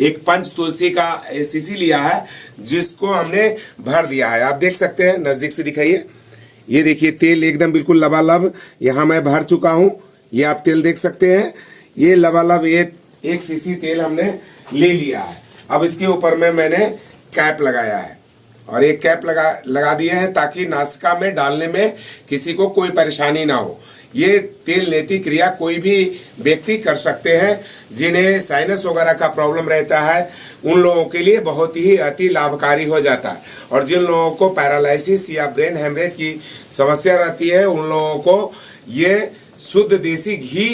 [SPEAKER 1] एक पंच तुलसी का शीशी लिया है, जिसको हमने भर दिया है। आप देख सकते हैं, नजदीक से दिखाइए। ये देखिए, तेल एकदम बिल्कुल लबालब यहाँ मैं भर चुका हूँ। ये आप तेल देख सकते हैं, ये लबालब ये एक शीशी तेल हमने ले लिया है। अब इसके ऊपर में मैंने कैप लगाया है और एक कैप लगा दिए हैं ताकि नासिका में डालने में किसी को कोई परेशानी ना हो। ये तेल नेति क्रिया कोई भी व्यक्ति कर सकते हैं जिन्हें साइनस वगैरह का प्रॉब्लम रहता है, उन लोगों के लिए बहुत ही अति लाभकारी हो जाता है। और जिन लोगों को पैरालिसिस या ब्रेन हेमरेज की समस्या रहती है, उन लोगों को ये शुद्ध देसी घी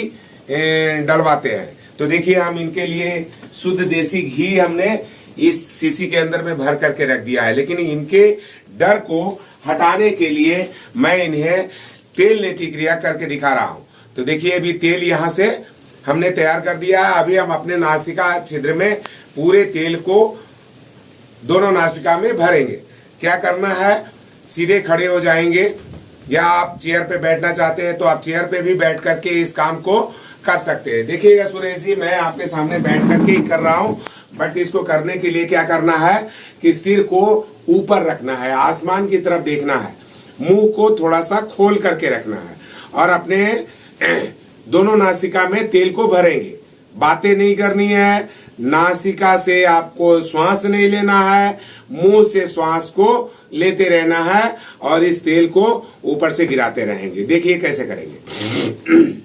[SPEAKER 1] डलवाते हैं। तो देखिए, हम इनके लिए शुद्ध देसी घी हमने इस शीशी के अंदर में भर करके रख दिया है। लेकिन इनके डर को हटाने के लिए मैं इन्हें तेल नेति क्रिया करके दिखा रहा हूं। तो देखिए, अभी तेल यहां से हमने तैयार कर दिया है। अभी हम अपने नासिका छिद्र में पूरे तेल को दोनों नासिका में भरेंगे। क्या करना है, सीधे खड़े हो जाएंगे, या आप चेयर पे बैठना चाहते हैं तो आप चेयर पे भी बैठ करके इस काम को कर सकते हैं। देखिएगा सुरेश जी, मैं आपके सामने बैठ करके ही कर रहा हूं, बट इसको करने के लिए क्या करना है कि सिर को ऊपर रखना है, आसमान की तरफ देखना है, मुंह को थोड़ा सा खोल करके रखना है और अपने दोनों नासिका में तेल को भरेंगे। बातें नहीं करनी है, नासिका से आपको श्वास नहीं लेना है, मुंह से श्वास को लेते रहना है और इस तेल को ऊपर से गिराते रहेंगे। देखिए कैसे करेंगे।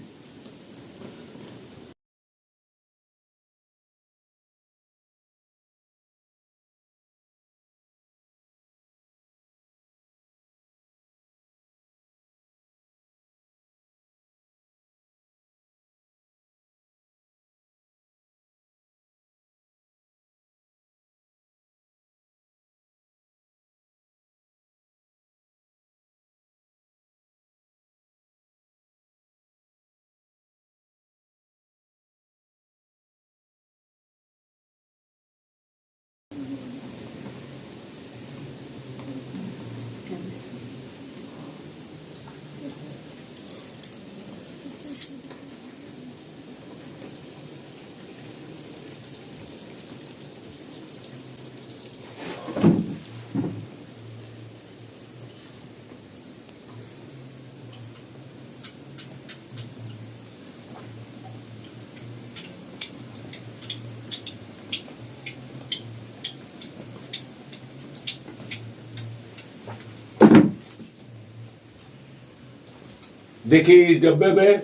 [SPEAKER 1] देखिए, इस डब्बे में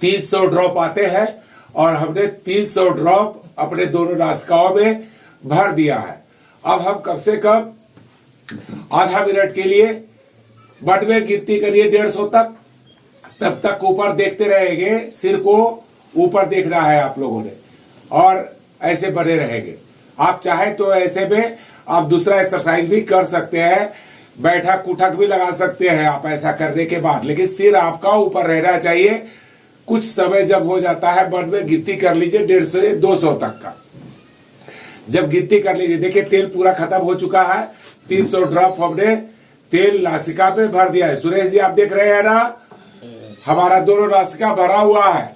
[SPEAKER 1] 300 ड्रॉप आते हैं और हमने 300 ड्रॉप अपने दोनों नासिकाओं में भर दिया है। अब हम कम से कम आधा मिनट के लिए बट में गिनती करिए 150 तक, तब तक ऊपर देखते रहेंगे। सिर को ऊपर देखना है आप लोगों ने और ऐसे बने रहेंगे। आप चाहे तो ऐसे में आप दूसरा एक्सरसाइज भी कर सकते हैं, बैठक उठक भी लगा सकते हैं आप ऐसा करने के बाद, लेकिन सिर आपका ऊपर रहना चाहिए। कुछ समय जब हो जाता है बट में गिनती कर लीजिए 150 से 200 तक का। जब गिनती कर लीजिए, देखिए तेल पूरा खत्म हो चुका है। 300 ड्रॉप हमने तेल नासिका पे भर दिया है। सुरेश जी आप देख रहे हैं ना, हमारा दोनों नासिका भरा हुआ है।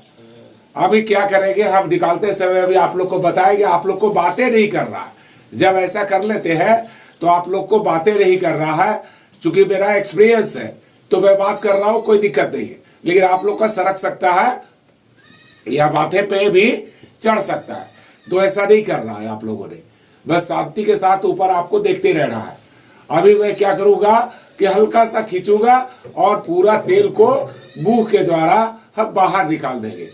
[SPEAKER 1] अभी क्या करेंगे, हम निकालते समय अभी आप लोग को बताएंगे। आप लोग को बातें नहीं कर रहा है, जब ऐसा कर लेते हैं तो आप लोग को बातें नहीं कर रहा है। चूंकि मेरा एक्सपीरियंस है तो मैं बात कर रहा हूं, कोई दिक्कत नहीं है, लेकिन आप लोग का सरक सकता है या माथे पे भी चढ़ सकता है, तो ऐसा नहीं करना है आप लोगों ने। बस शांति के साथ ऊपर आपको देखते रहना है। अभी मैं क्या करूंगा कि हल्का सा खींचूंगा और पूरा तेल को मुंह के द्वारा हम बाहर निकाल देंगे।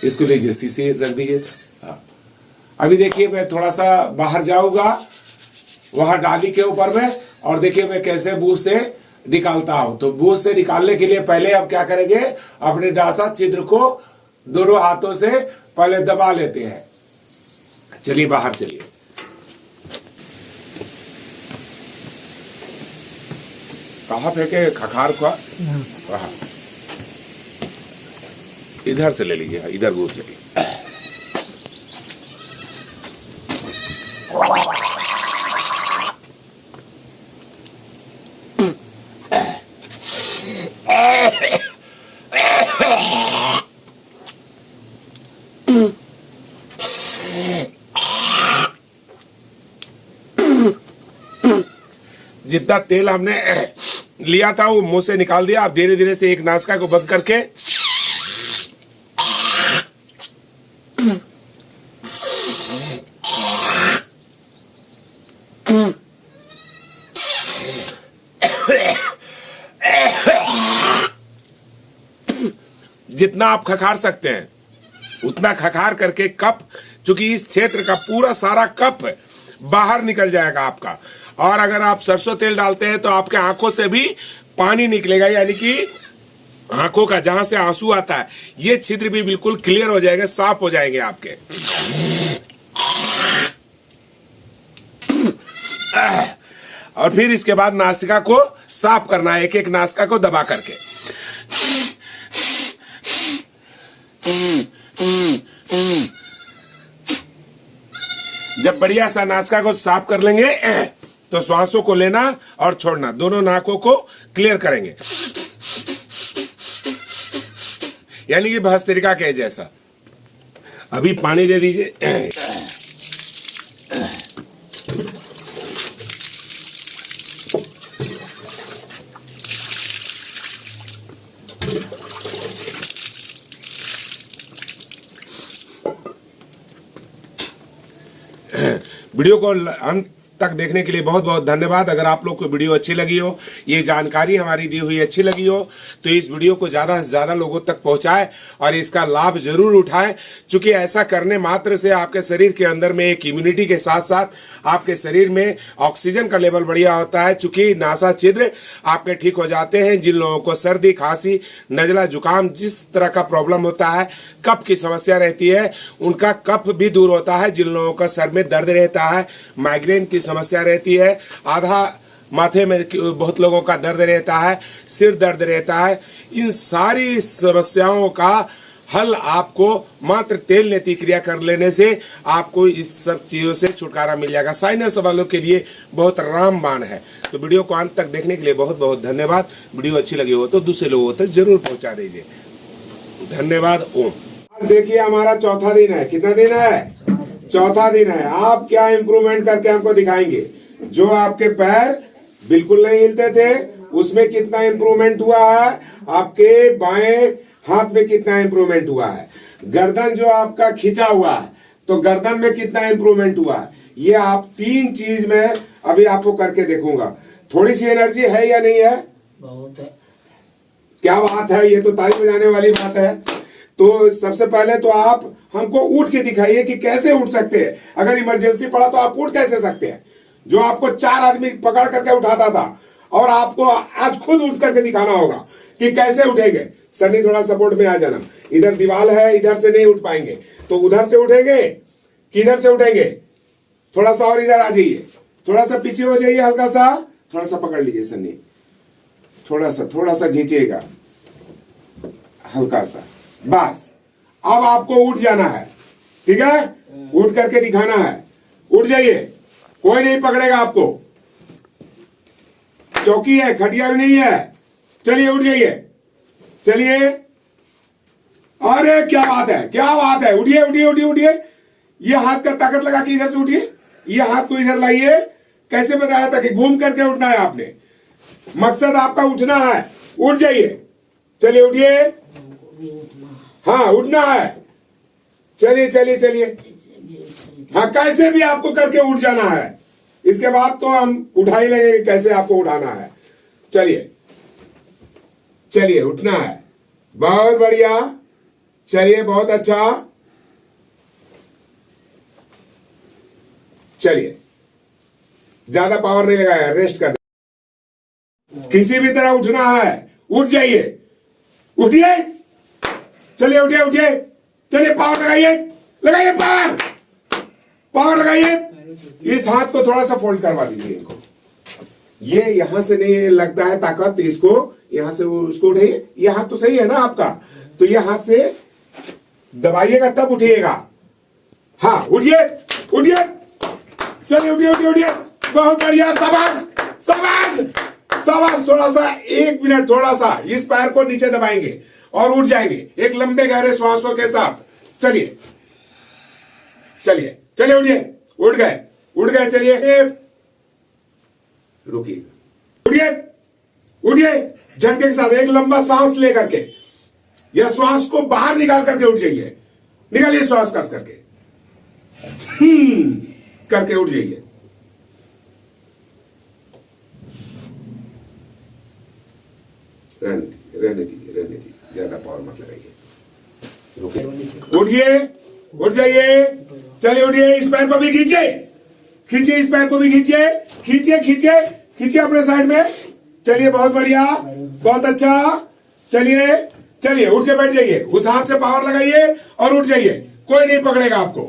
[SPEAKER 1] इसको लीजिए, शीशे रख दीजिए। अभी देखिए मैं थोड़ा सा बाहर जाऊंगा वहां डाली के ऊपर में, और देखिए मैं कैसे मुंह से निकालता हूं। तो मुंह से निकालने के लिए पहले हम क्या करेंगे, अपने नासा छिद्र को दोनों हाथों से पहले दबा लेते हैं। चलिए बाहर चलिए। कहाँ फेंके खखार का? वहाँ इधर से ले लीजिए, इधर घुस जाइए। जितना तेल हमने लिया था वो मुंह से निकाल दिया। आप धीरे धीरे से एक नासिका को बंद करके जितना आप खखार सकते हैं उतना खखार करके कफ, चूंकि इस क्षेत्र का पूरा सारा कफ बाहर निकल जाएगा आपका। और अगर आप सरसों तेल डालते हैं तो आपके आंखों से भी पानी निकलेगा, यानी कि आंखों का जहां से आंसू आता है ये छिद्र भी बिल्कुल क्लियर हो जाएगा, साफ हो जाएंगे आपके। और फिर इसके बाद नासिका को साफ करना है, एक एक नासिका को दबा करके। जब बढ़िया सा नासिका को साफ कर लेंगे तो श्वासों को लेना और छोड़ना, दोनों नाकों को क्लियर करेंगे, यानी कि भस्त्रिका के जैसा। अभी पानी दे दीजिए। वीडियो को अंत तक देखने के लिए बहुत बहुत धन्यवाद। अगर आप लोग को वीडियो अच्छी लगी हो, ये जानकारी हमारी दी हुई अच्छी लगी हो, तो इस वीडियो को ज़्यादा से ज़्यादा लोगों तक पहुंचाएं और इसका लाभ जरूर उठाएं। चूँकि ऐसा करने मात्र से आपके शरीर के अंदर में एक इम्यूनिटी के साथ साथ आपके शरीर में ऑक्सीजन का लेवल बढ़िया होता है। चूँकि नासा छिद्र आपके ठीक हो जाते हैं। जिन लोगों को सर्दी, खांसी, नज़ला, जुकाम, जिस तरह का प्रॉब्लम होता है, कफ की समस्या रहती है, उनका कफ भी दूर होता है। जिन लोगों का सर में दर्द रहता है, माइग्रेन की समस्या रहती है, आधा माथे में बहुत लोगों का दर्द रहता है, सिर दर्द रहता है, इन सारी समस्याओं का हल आपको मात्र तेल नेति क्रिया कर लेने से आपको इस सब चीज़ों से छुटकारा मिल जाएगा। साइनस वालों के लिए बहुत रामबाण है। तो वीडियो को अंत तक देखने के लिए बहुत बहुत धन्यवाद। वीडियो अच्छी लगी हो तो दूसरे लोगों तक जरूर पहुंचा दीजिए। धन्यवाद। ओम। आज देखिए हमारा चौथा दिन है। कितना दिन है? चौथा दिन है। आप क्या इंप्रूवमेंट करके हमको दिखाएंगे? जो आपके पैर बिल्कुल नहीं हिलते थे उसमें कितना इंप्रूवमेंट हुआ है, आपके बाएं हाथ में कितना इंप्रूवमेंट हुआ है, गर्दन जो आपका खिंचा हुआ है तो गर्दन में कितना इंप्रूवमेंट हुआ है, ये आप तीन चीज में अभी आपको करके देखूंगा। थोड़ी सी एनर्जी है या नहीं है?
[SPEAKER 2] बहुत है।
[SPEAKER 1] क्या बात है, ये तो ताली बजाने वाली बात है। तो सबसे पहले तो आप हमको उठ के दिखाइए कि कैसे उठ सकते हैं। अगर इमरजेंसी पड़ा तो आप उठ कैसे सकते हैं? जो आपको 4 आदमी पकड़ करके उठाता था और आपको आज खुद उठ करके दिखाना होगा कि कैसे उठेंगे। सनी थोड़ा सपोर्ट में आ जाना। इधर दीवार है, इधर से नहीं उठ पाएंगे तो उधर से उठेंगे कि इधर से उठेंगे? थोड़ा सा और इधर आ जाइए, थोड़ा सा पीछे हो जाइए, हल्का सा, थोड़ा सा पकड़ लीजिए सनी, थोड़ा सा खींचिएगा, हल्का सा, बस। अब आपको उठ जाना है, ठीक है? उठ करके दिखाना है। उठ जाइए, कोई नहीं पकड़ेगा आपको। चौकी है, खटिया भी नहीं है। चलिए उठ जाइए, चलिए। अरे क्या बात है, क्या बात है। उठिए उठिए उठिए उठिए। ये हाथ का ताकत लगा के इधर से उठिए, ये हाथ को इधर लाइए। कैसे बताया था कि घूम करके उठना है आपने? मकसद आपका उठना है। उठ जाइए, चलिए उठिए। हाँ उठना है, चलिए चलिए चलिए। हाँ कैसे भी आपको करके उठ जाना है। इसके बाद तो हम उठा ही लेंगे कैसे आपको उठाना है। चलिए चलिए, उठना है। बहुत बढ़िया, चलिए, बहुत अच्छा। चलिए, ज्यादा पावर नहीं लगाया, रेस्ट कर दे। किसी भी तरह उठना है, उठ जाइए, उठिए, चलिए उठिए उठिए, चलिए पावर लगाइए, लगाइए पावर, पावर लगाइए। इस हाथ को थोड़ा सा फोल्ड करवा दीजिए इनको, ये यहां से नहीं लगता है ताकत, इसको यहां से उसको उठाइए। ये हाथ तो सही है ना आपका, तो ये हाथ से दबाइएगा तब उठिएगा। हाँ उठिए उठिए, चलिए उठिए उठिए उठिए, बहुत बढ़िया, शाबाश शाबाश शाबाश। थोड़ा सा 1 मिनट, थोड़ा सा इस पैर को नीचे दबाएंगे और उठ जाएंगे एक लंबे गहरे श्वासों के साथ। चलिए चलिए चलिए, उठिए, उठ गए, चलिए रुकिए, उठिए उठिए, झटके के साथ एक लंबा सांस लेकर के यह श्वास को बाहर निकाल करके उठ जाइए। निकालिए श्वास कस करके, करके उठ जाइए। रहने दीजिए, ज्यादा पावर मत लगाइए, रुकिए, उठिए, उठ जाइए, चलिए उठिए। इस पैर को भी खींचिए, खींचिए, इस पैर को भी खींचिए, खींचिए खींचिए खींचिए अपने साइड में। चलिए बहुत बढ़िया, बहुत अच्छा। चलिए चलिए, उठ के बैठ जाइए, उस हाथ से पावर लगाइए और उठ जाइए, कोई नहीं पकड़ेगा आपको,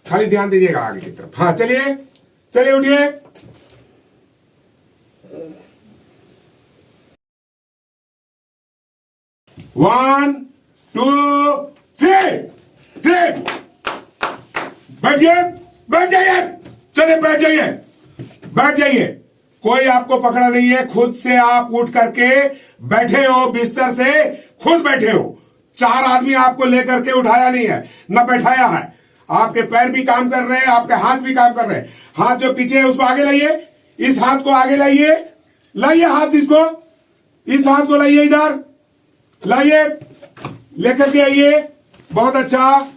[SPEAKER 1] खाली ध्यान दीजिएगा आगे की तरफ। हाँ चलिए चलिए, उठिए, वन टू थ्री, बैठिए, बैठ जाइए, चलिए बैठ जाइए, बैठ जाइए। कोई आपको पकड़ा नहीं है, खुद से आप उठ करके बैठे हो, बिस्तर से खुद बैठे हो। 4 आदमी आपको लेकर के उठाया नहीं है, न बैठाया है। आपके पैर भी काम कर रहे हैं, आपके हाथ भी काम कर रहे हैं। हाथ जो पीछे है उसको आगे लाइए, इस हाथ को आगे लाइए, लाइए हाथ, इसको, इस हाथ को लाइए, इधर लाइए, लेकर के आइए, बहुत अच्छा।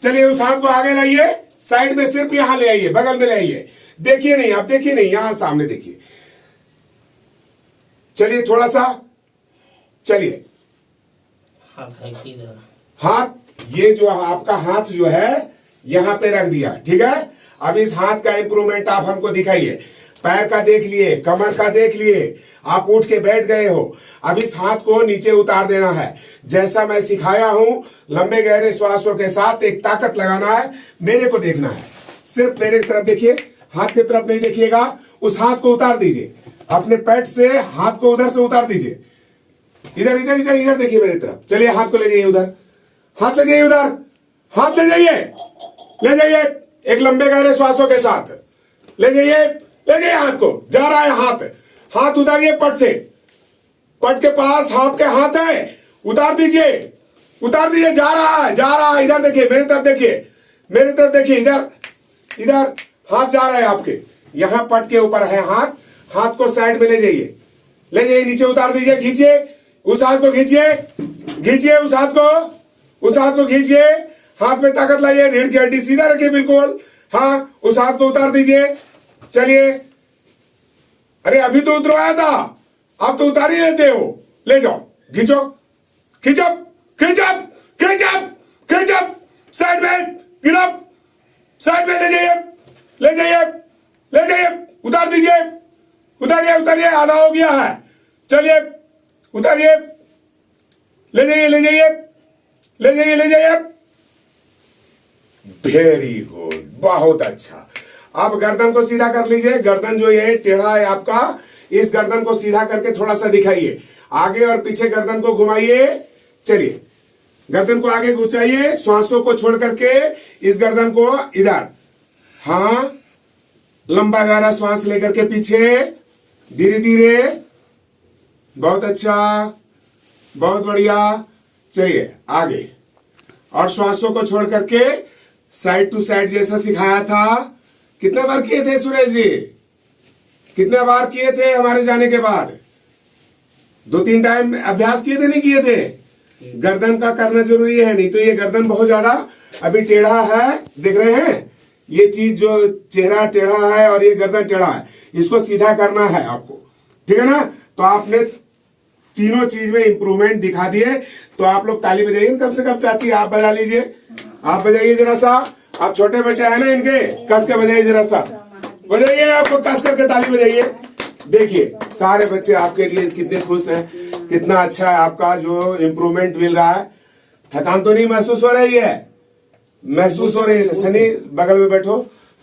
[SPEAKER 1] चलिए उस हाथ को आगे लाइए, साइड में सिर्फ यहां ले आइए, बगल में ले आइए, देखिए नहीं, आप देखिए नहीं, यहां सामने देखिए। चलिए थोड़ा सा, चलिए हाथ, ये जो आपका हाथ जो है यहां पे रख दिया, ठीक है। अब इस हाथ का इंप्रूवमेंट आप हमको दिखाइए। पैर का देख लिए, कमर का देख लिए, आप उठ के बैठ गए हो। अब इस हाथ को नीचे उतार देना है, जैसा मैं सिखाया हूं। लंबे गहरे श्वासों के साथ एक ताकत लगाना है, मेरे को देखना है, सिर्फ मेरे तरफ देखिए, हाथ की तरफ नहीं देखिएगा। उस हाथ को उतार दीजिए, अपने पेट से हाथ को उधर से उतार दीजिए, इधर इधर इधर इधर देखिए मेरी तरफ। चलिए हाथ को ले जाइए उधर, हाथ ले जाइए उधर, हाथ ले जाइए, ले जाइए एक लंबे गहरे श्वासों के साथ, ले जाइए, ले जाइए हाथ को। जा रहा है हाथ, हाथ उतारिए पट से, पट के पास आपके हाथ है, उतार दीजिए, उतार दीजिए, जा रहा है, जा रहा है, इधर देखिए, मेरी तरफ देखिए, मेरी तरफ देखिए, इधर इधर हाथ जा रहा है आपके, यहां पट के ऊपर है हाथ, हाथ को साइड में ले जाइए, ले जाइए, नीचे उतार दीजिए, खींचिए उस हाथ को, खींचिए, खींचिए उस हाथ को, उस हाथ को खींचिए, हाथ में ताकत लाइए, रीढ़ की हड्डी सीधा रखिए बिल्कुल। हाँ उस हाथ को उतार दीजिए, चलिए। अरे अभी तो उतरवाया था, आप तो उतार ही लेते हो, ले जाओ, खींचो, खींचो, खींचो, खींचो, खींचो, साइड में गिरो, साइड में ले जाइए, ले जाइए, ले जाइए, उतार दीजिए, उतारिए, उतारिए, आधा हो गया है, चलिए उतारिए, ले जाइए, ले जाइए, ले जाइए, ले जाइए, वेरी गुड, बहुत अच्छा। अब गर्दन को सीधा कर लीजिए, गर्दन जो ये टेढ़ा है आपका, इस गर्दन को सीधा करके थोड़ा सा दिखाइए, आगे और पीछे गर्दन को घुमाइए। चलिए गर्दन को आगे घुसाइए, श्वासों को छोड़ करके इस गर्दन को इधर, हाँ लंबा गहरा श्वास लेकर के पीछे, धीरे धीरे, बहुत अच्छा, बहुत बढ़िया। चलिए आगे, और श्वासों को छोड़ करके साइड टू साइड जैसा सिखाया था। कितने बार किए थे सुरेश जी, कितने बार किए थे हमारे जाने के बाद? 2-3 टाइम अभ्यास किए थे, नहीं किए थे? गर्दन का करना जरूरी है, नहीं तो ये गर्दन बहुत ज्यादा अभी टेढ़ा है, देख रहे हैं, ये चीज जो चेहरा टेढ़ा है और ये गर्दन टेढ़ा है, इसको सीधा करना है आपको, ठीक है ना। तो आपने तीनों चीज में इंप्रूवमेंट दिखा दिए, तो आप लोग ताली बजाइए कम से कम। चाची आप बजा लीजिए, आप बजाइए जरा सा, आप छोटे बेटे हैं ना इनके, कस के बजाइए जरा सा, बजाइए, आपको कस करके ताली बजाइए। देखिए सारे बच्चे आपके लिए कितने खुश हैं, कितना अच्छा है आपका जो इम्प्रूवमेंट मिल रहा है। थकान तो नहीं महसूस हो रही है? महसूस हो रही है। सनी बगल में बैठो,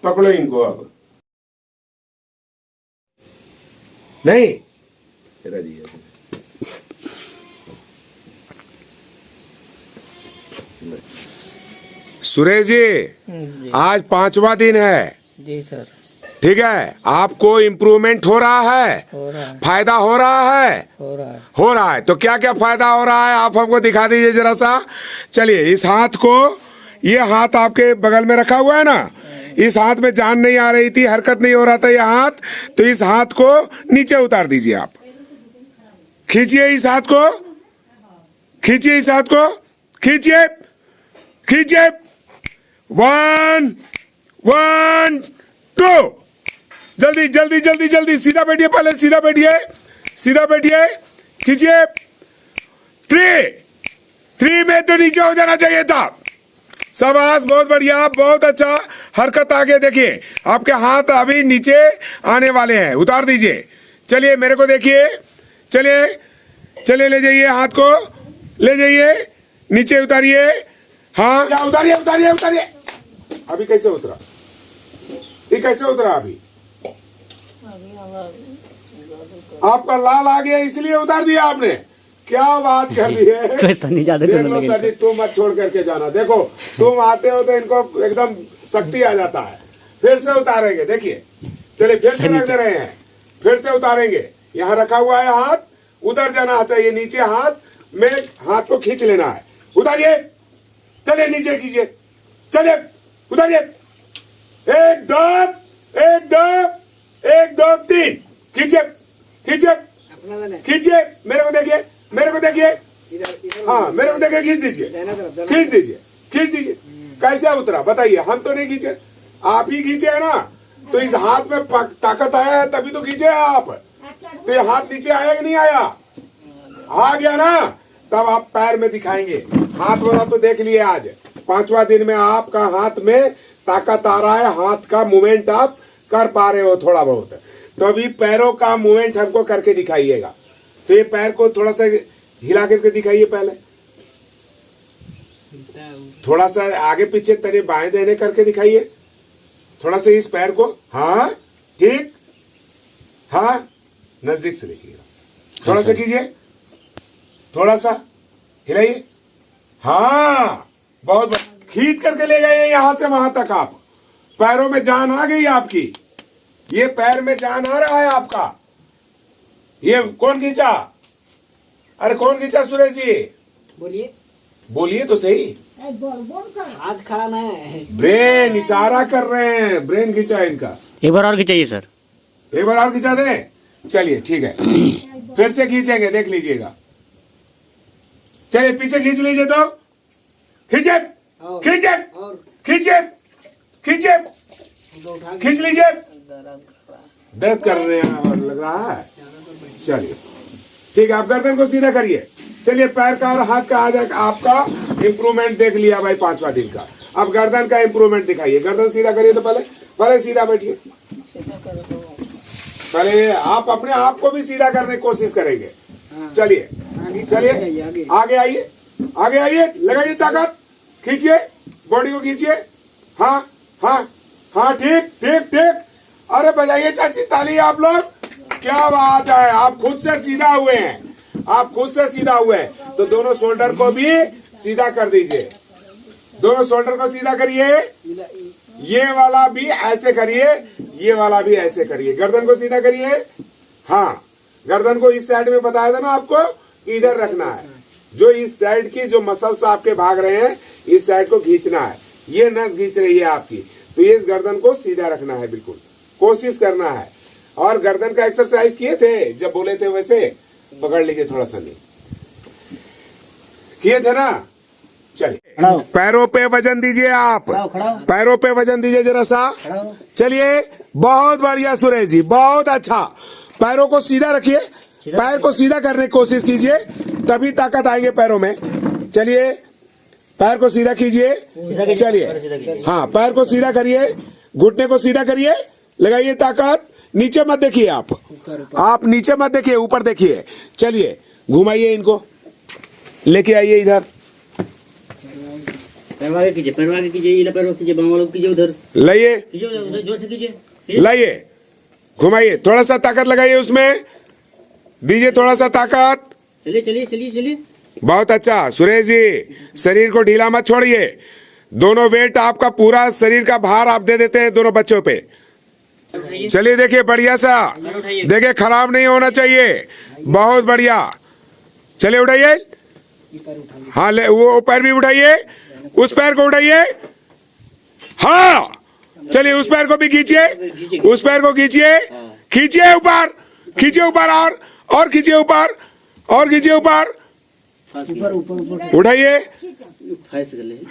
[SPEAKER 1] पकड़ो इनको। अब नहीं मेरा जी है। सुरेश जी आज 5वां दिन है,
[SPEAKER 2] जी सर।
[SPEAKER 1] ठीक है, आपको इम्प्रूवमेंट हो रहा है,
[SPEAKER 2] हो रहा है,
[SPEAKER 1] फायदा हो रहा है,
[SPEAKER 2] हो रहा है।
[SPEAKER 1] हो रहा है। तो क्या क्या फायदा हो रहा है आप हमको दिखा दीजिए जरा सा। चलिए इस हाथ को, ये हाथ आपके बगल में रखा हुआ है ना, इस हाथ में जान नहीं आ रही थी, हरकत नहीं हो रहा था ये हाथ, तो इस हाथ को नीचे उतार दीजिए आप। खींचिए इस हाथ को, खींचिए इस हाथ को, खींचिए खींचिए। 1 1 2 जल्दी जल्दी जल्दी जल्दी, सीधा बैठिए, पहले सीधा बैठिए, सीधा बैठिए, खींचिए। 3 में तो नीचे हो जाना चाहिए था। शाबाश, बहुत बढ़िया, बहुत अच्छा, हरकत आगे देखिए, आपके हाथ अभी नीचे आने वाले हैं, उतार दीजिए। चलिए मेरे को देखिए, चलिए चलिए, ले जाइए हाथ को, ले जाइए नीचे, उतारिए। हाँ उतारिए उतारिए उतारिए। अभी कैसे उतरा, ये कैसे उतरा? अभी आपका लाल आ गया इसलिए उतार दिया आपने, क्या बात कर दी है।
[SPEAKER 3] कोई सनी ज्यादा
[SPEAKER 1] देख लो सनी, तुम मत छोड़ करके जाना, देखो तुम आते हो तो इनको एकदम शक्ति आ जाता है। फिर से उतारेंगे, देखिए, चलिए फिर से रख दे रहे हैं, फिर से उतारेंगे। यहाँ रखा हुआ है हाथ, उतर जाना चाहिए नीचे, हाथ में हाथ को खींच लेना है। उतारिए, चलिए नीचे कीजिए, चलिए उतारिए। 1 2 1 2 1 2 3, खींचिए खींचिए खींचिए, मेरे को देखिए, मेरे को देखिए, हाँ मेरे को देखिए, खींच दीजिए, खींच दीजिए, खींच दीजिए। कैसे उतरा बताइए, हम तो नहीं खींचे, आप ही खींचे है ना। तो इस हाथ में ताकत आया है तभी तो खींचे हैं आप। तो ये हाथ नीचे आया कि नहीं आया? आ गया ना, तब आप पैर में दिखाएंगे। हाथ वाला तो देख लिए, आज 5वां दिन में आपका हाथ में ताकत आ रहा है, हाथ का मूवमेंट आप कर पा रहे हो थोड़ा बहुत। तो अभी पैरों का मूवमेंट हमको करके दिखाइएगा। तो ये पैर को थोड़ा सा हिला करके दिखाइए, पहले थोड़ा सा आगे पीछे तने बाएं देने करके दिखाइए, थोड़ा सा इस पैर को। हाँ ठीक, हाँ नजदीक से देखिएगा, थोड़ा सा कीजिए, थोड़ा सा हिलाइए। हाँ बहुत खींच करके ले गए यहां से वहां तक, आप पैरों में जान आ गई आपकी, ये पैर में जान आ रहा है आपका। ये कौन खींचा? अरे कौन खींचा सुरेश जी?
[SPEAKER 2] बोलिए,
[SPEAKER 1] बोलिए तो सही।
[SPEAKER 2] हाथ खड़ा ना है,
[SPEAKER 1] ब्रेन इशारा कर रहे हैं, ब्रेन खींचा है इनका।
[SPEAKER 3] एक बार और खींचाइए सर,
[SPEAKER 1] एक बार और खींचा दें, चलिए ठीक है, फिर से खींचेंगे, देख लीजिएगा। चलिए पीछे खींच लीजिए, तो खींचे खींचे खींचे खींचे, खींच लीजिए। दर्द कर रहे हैं लग रहा है। चलिए ठीक है, आप गर्दन को सीधा करिए। चलिए पैर का और हाथ का आज आपका इम्प्रूवमेंट देख लिया भाई 5वां दिन का। अब गर्दन का इम्प्रूवमेंट दिखाइए, गर्दन सीधा करिए। तो पहले सीधा बैठिए, पहले आप अपने आप को भी सीधा करने की कोशिश करेंगे। चलिए चलिए आगे आइए, आगे आइए, लगाइए ताकत, खींचिए, बॉडी को खींचिए। हाँ हाँ हाँ, ठीक ठीक ठीक। अरे बजाइए चाची ताली आप लोग, क्या बात है, आप खुद से सीधा हुए हैं, आप खुद से सीधा हुए हैं। तो दोनों शोल्डर को भी सीधा कर दीजिए, दोनों शोल्डर को सीधा करिए। ये वाला भी ऐसे करिए, ये वाला भी ऐसे करिए, गर्दन को सीधा करिए। हाँ गर्दन को इस साइड में बताया था ना आपको, इधर रखना है। जो इस साइड की जो मसल्स आपके भाग रहे हैं, इस साइड को खींचना है। ये नस खींच रही है आपकी, तो ये इस गर्दन को सीधा रखना है, बिल्कुल कोशिश करना है। और गर्दन का एक्सरसाइज किए थे जब बोले थे, वैसे पकड़ लीजिए, थोड़ा सा नहीं किए थे ना। चलिए पैरों पे वजन दीजिए, आप पैरों पे वजन दीजिए जरा सा। चलिए बहुत बढ़िया सुरेश जी, बहुत अच्छा। पैरों को सीधा रखिए, पैर को सीधा करने की कोशिश कीजिए, तभी ताकत आएंगे पैरों में। चलिए पैर को सीधा कीजिए, चलिए हाँ पैर को सीधा करिए, घुटने को सीधा करिए, लगाइए ताकत। नीचे मत देखिए, आप नीचे मत देखिए, ऊपर देखिए। चलिए घुमाइए इनको, लेके आइए इधर,
[SPEAKER 3] पैर आगे कीजिए, पैर आगे कीजिए, पैर कीजिए, बाम वालों कीजिए, उधर
[SPEAKER 1] लाइए,
[SPEAKER 3] कीजिए, उधर जोर से कीजिए,
[SPEAKER 1] लाइए घुमाइए, थोड़ा सा ताकत लगाइए उसमें, दीजिए थोड़ा सा ताकत।
[SPEAKER 3] चलिए चलिए चलिए चलिए।
[SPEAKER 1] बहुत अच्छा सुरेश जी, शरीर को ढीला मत छोड़िए। दोनों वेट आपका, पूरा शरीर का भार आप दे देते हैं दोनों बच्चों पे। चलिए देखिए बढ़िया सा, देखिए खराब नहीं होना चाहिए, बहुत बढ़िया। चलिए उठाइए, हाँ ले, वो पैर भी उठाइए, उस पैर को उठाइए, हाँ चलिए उस पैर को भी खींचिए, उस पैर को खींचिए, खींचिए ऊपर, खींचिए ऊपर, और खींचिए ऊपर, और खींचिए ऊपर, उठाइए,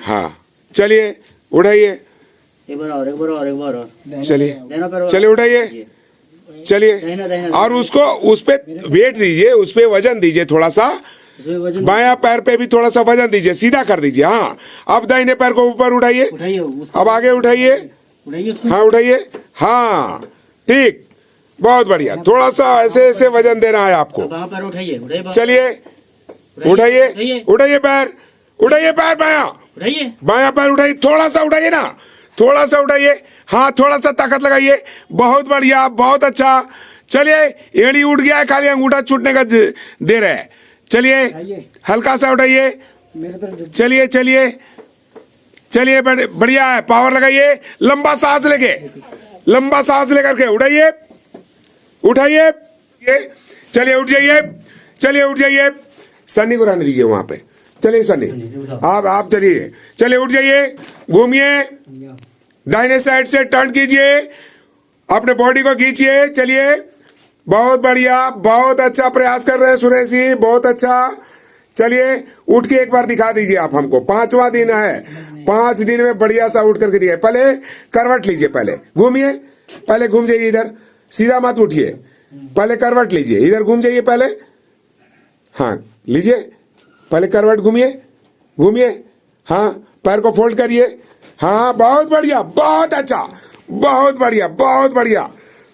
[SPEAKER 1] हाँ चलिए उठाइए,
[SPEAKER 3] एक बार और, एक बार और, एक बार और।
[SPEAKER 1] चलिए
[SPEAKER 3] पैर
[SPEAKER 1] चलिए उठाइए, चलिए और उसको, उस पे वेट दीजिए, उस पे वजन दीजिए थोड़ा सा, बायां पैर पे भी थोड़ा सा वजन दीजिए, सीधा कर दीजिए। हाँ अब दाहिने पैर को ऊपर उठाइए, अब आगे उठाइए, हाँ उठाइए, हाँ ठीक, बहुत बढ़िया। थोड़ा सा ऐसे ऐसे वजन देना है आपको। चलिए उठाइए, उठाइए पैर, उठाइए पैर, बायां पैर उठाइए, थोड़ा सा उठाइए ना, थोड़ा सा उठाइए, हाँ थोड़ा सा ताकत लगाइए, बहुत बढ़िया, बहुत अच्छा। चलिए एड़ी उठ गया है, खाली अंगूठा छूटने का दे रहे हैं। चलिए हल्का सा उठाइए, चलिए चलिए चलिए, बढ़िया है, पावर लगाइए, लंबा सांस लेके, लंबा सांस लेकर के उठाइए, उठाइए, चलिए उठ जाइए, चलिए उठ जाइए, सन्नी को रहने दीजिए वहां पे। चलिए सन्नी आप चलिए, चलिए उठ जाइए, घूमिए, दाहिने साइड से टर्न कीजिए, अपने बॉडी को खींचिए। चलिए बहुत बढ़िया, बहुत अच्छा प्रयास कर रहे हैं सुरेश जी, बहुत अच्छा। चलिए उठ के एक बार दिखा दीजिए आप हमको, 5वां दिन है, 5 दिन में बढ़िया सा उठ करके दिखाए। पहले करवट लीजिए, पहले घूमिए, पहले घूम जाइए इधर, सीधा मत उठिए, पहले करवट लीजिए, इधर घूम जाइए पहले, हाँ लीजिए, पहले करवट घूमिए, घूमिए, हाँ पैर को फोल्ड करिए, हाँ बहुत बढ़िया, बहुत अच्छा, बहुत बढ़िया, बहुत बढ़िया,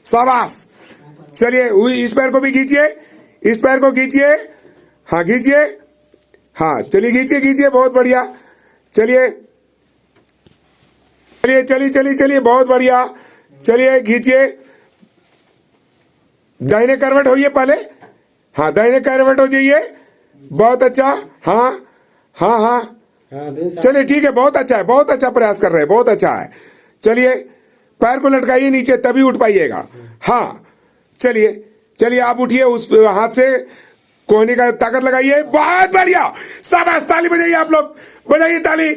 [SPEAKER 1] शाबाश। चलिए इस पैर को भी खींचिए, इस पैर को खींचिए, हाँ खींचिए, हाँ चलिए खींचिए, खींचिए, बहुत बढ़िया। चलिए चलिए चलिए चलिए चलिए, बहुत बढ़िया। चलिए खींचिए, दाहिने करवट होइए पहले, हाँ दाहिने करवट हो जाइए, बहुत अच्छा, हाँ हाँ हाँ चलिए ठीक है, बहुत अच्छा है, बहुत अच्छा प्रयास कर रहे हैं, बहुत अच्छा है। चलिए पैर को लटकाइए नीचे, तभी उठ पाइएगा। हाँ चलिए चलिए आप उठिए, उस हाथ से कोहनी का ताकत लगाइए, बहुत बढ़िया, शाबाश, ताली बजाइए आप लोग, बजाइए ताली,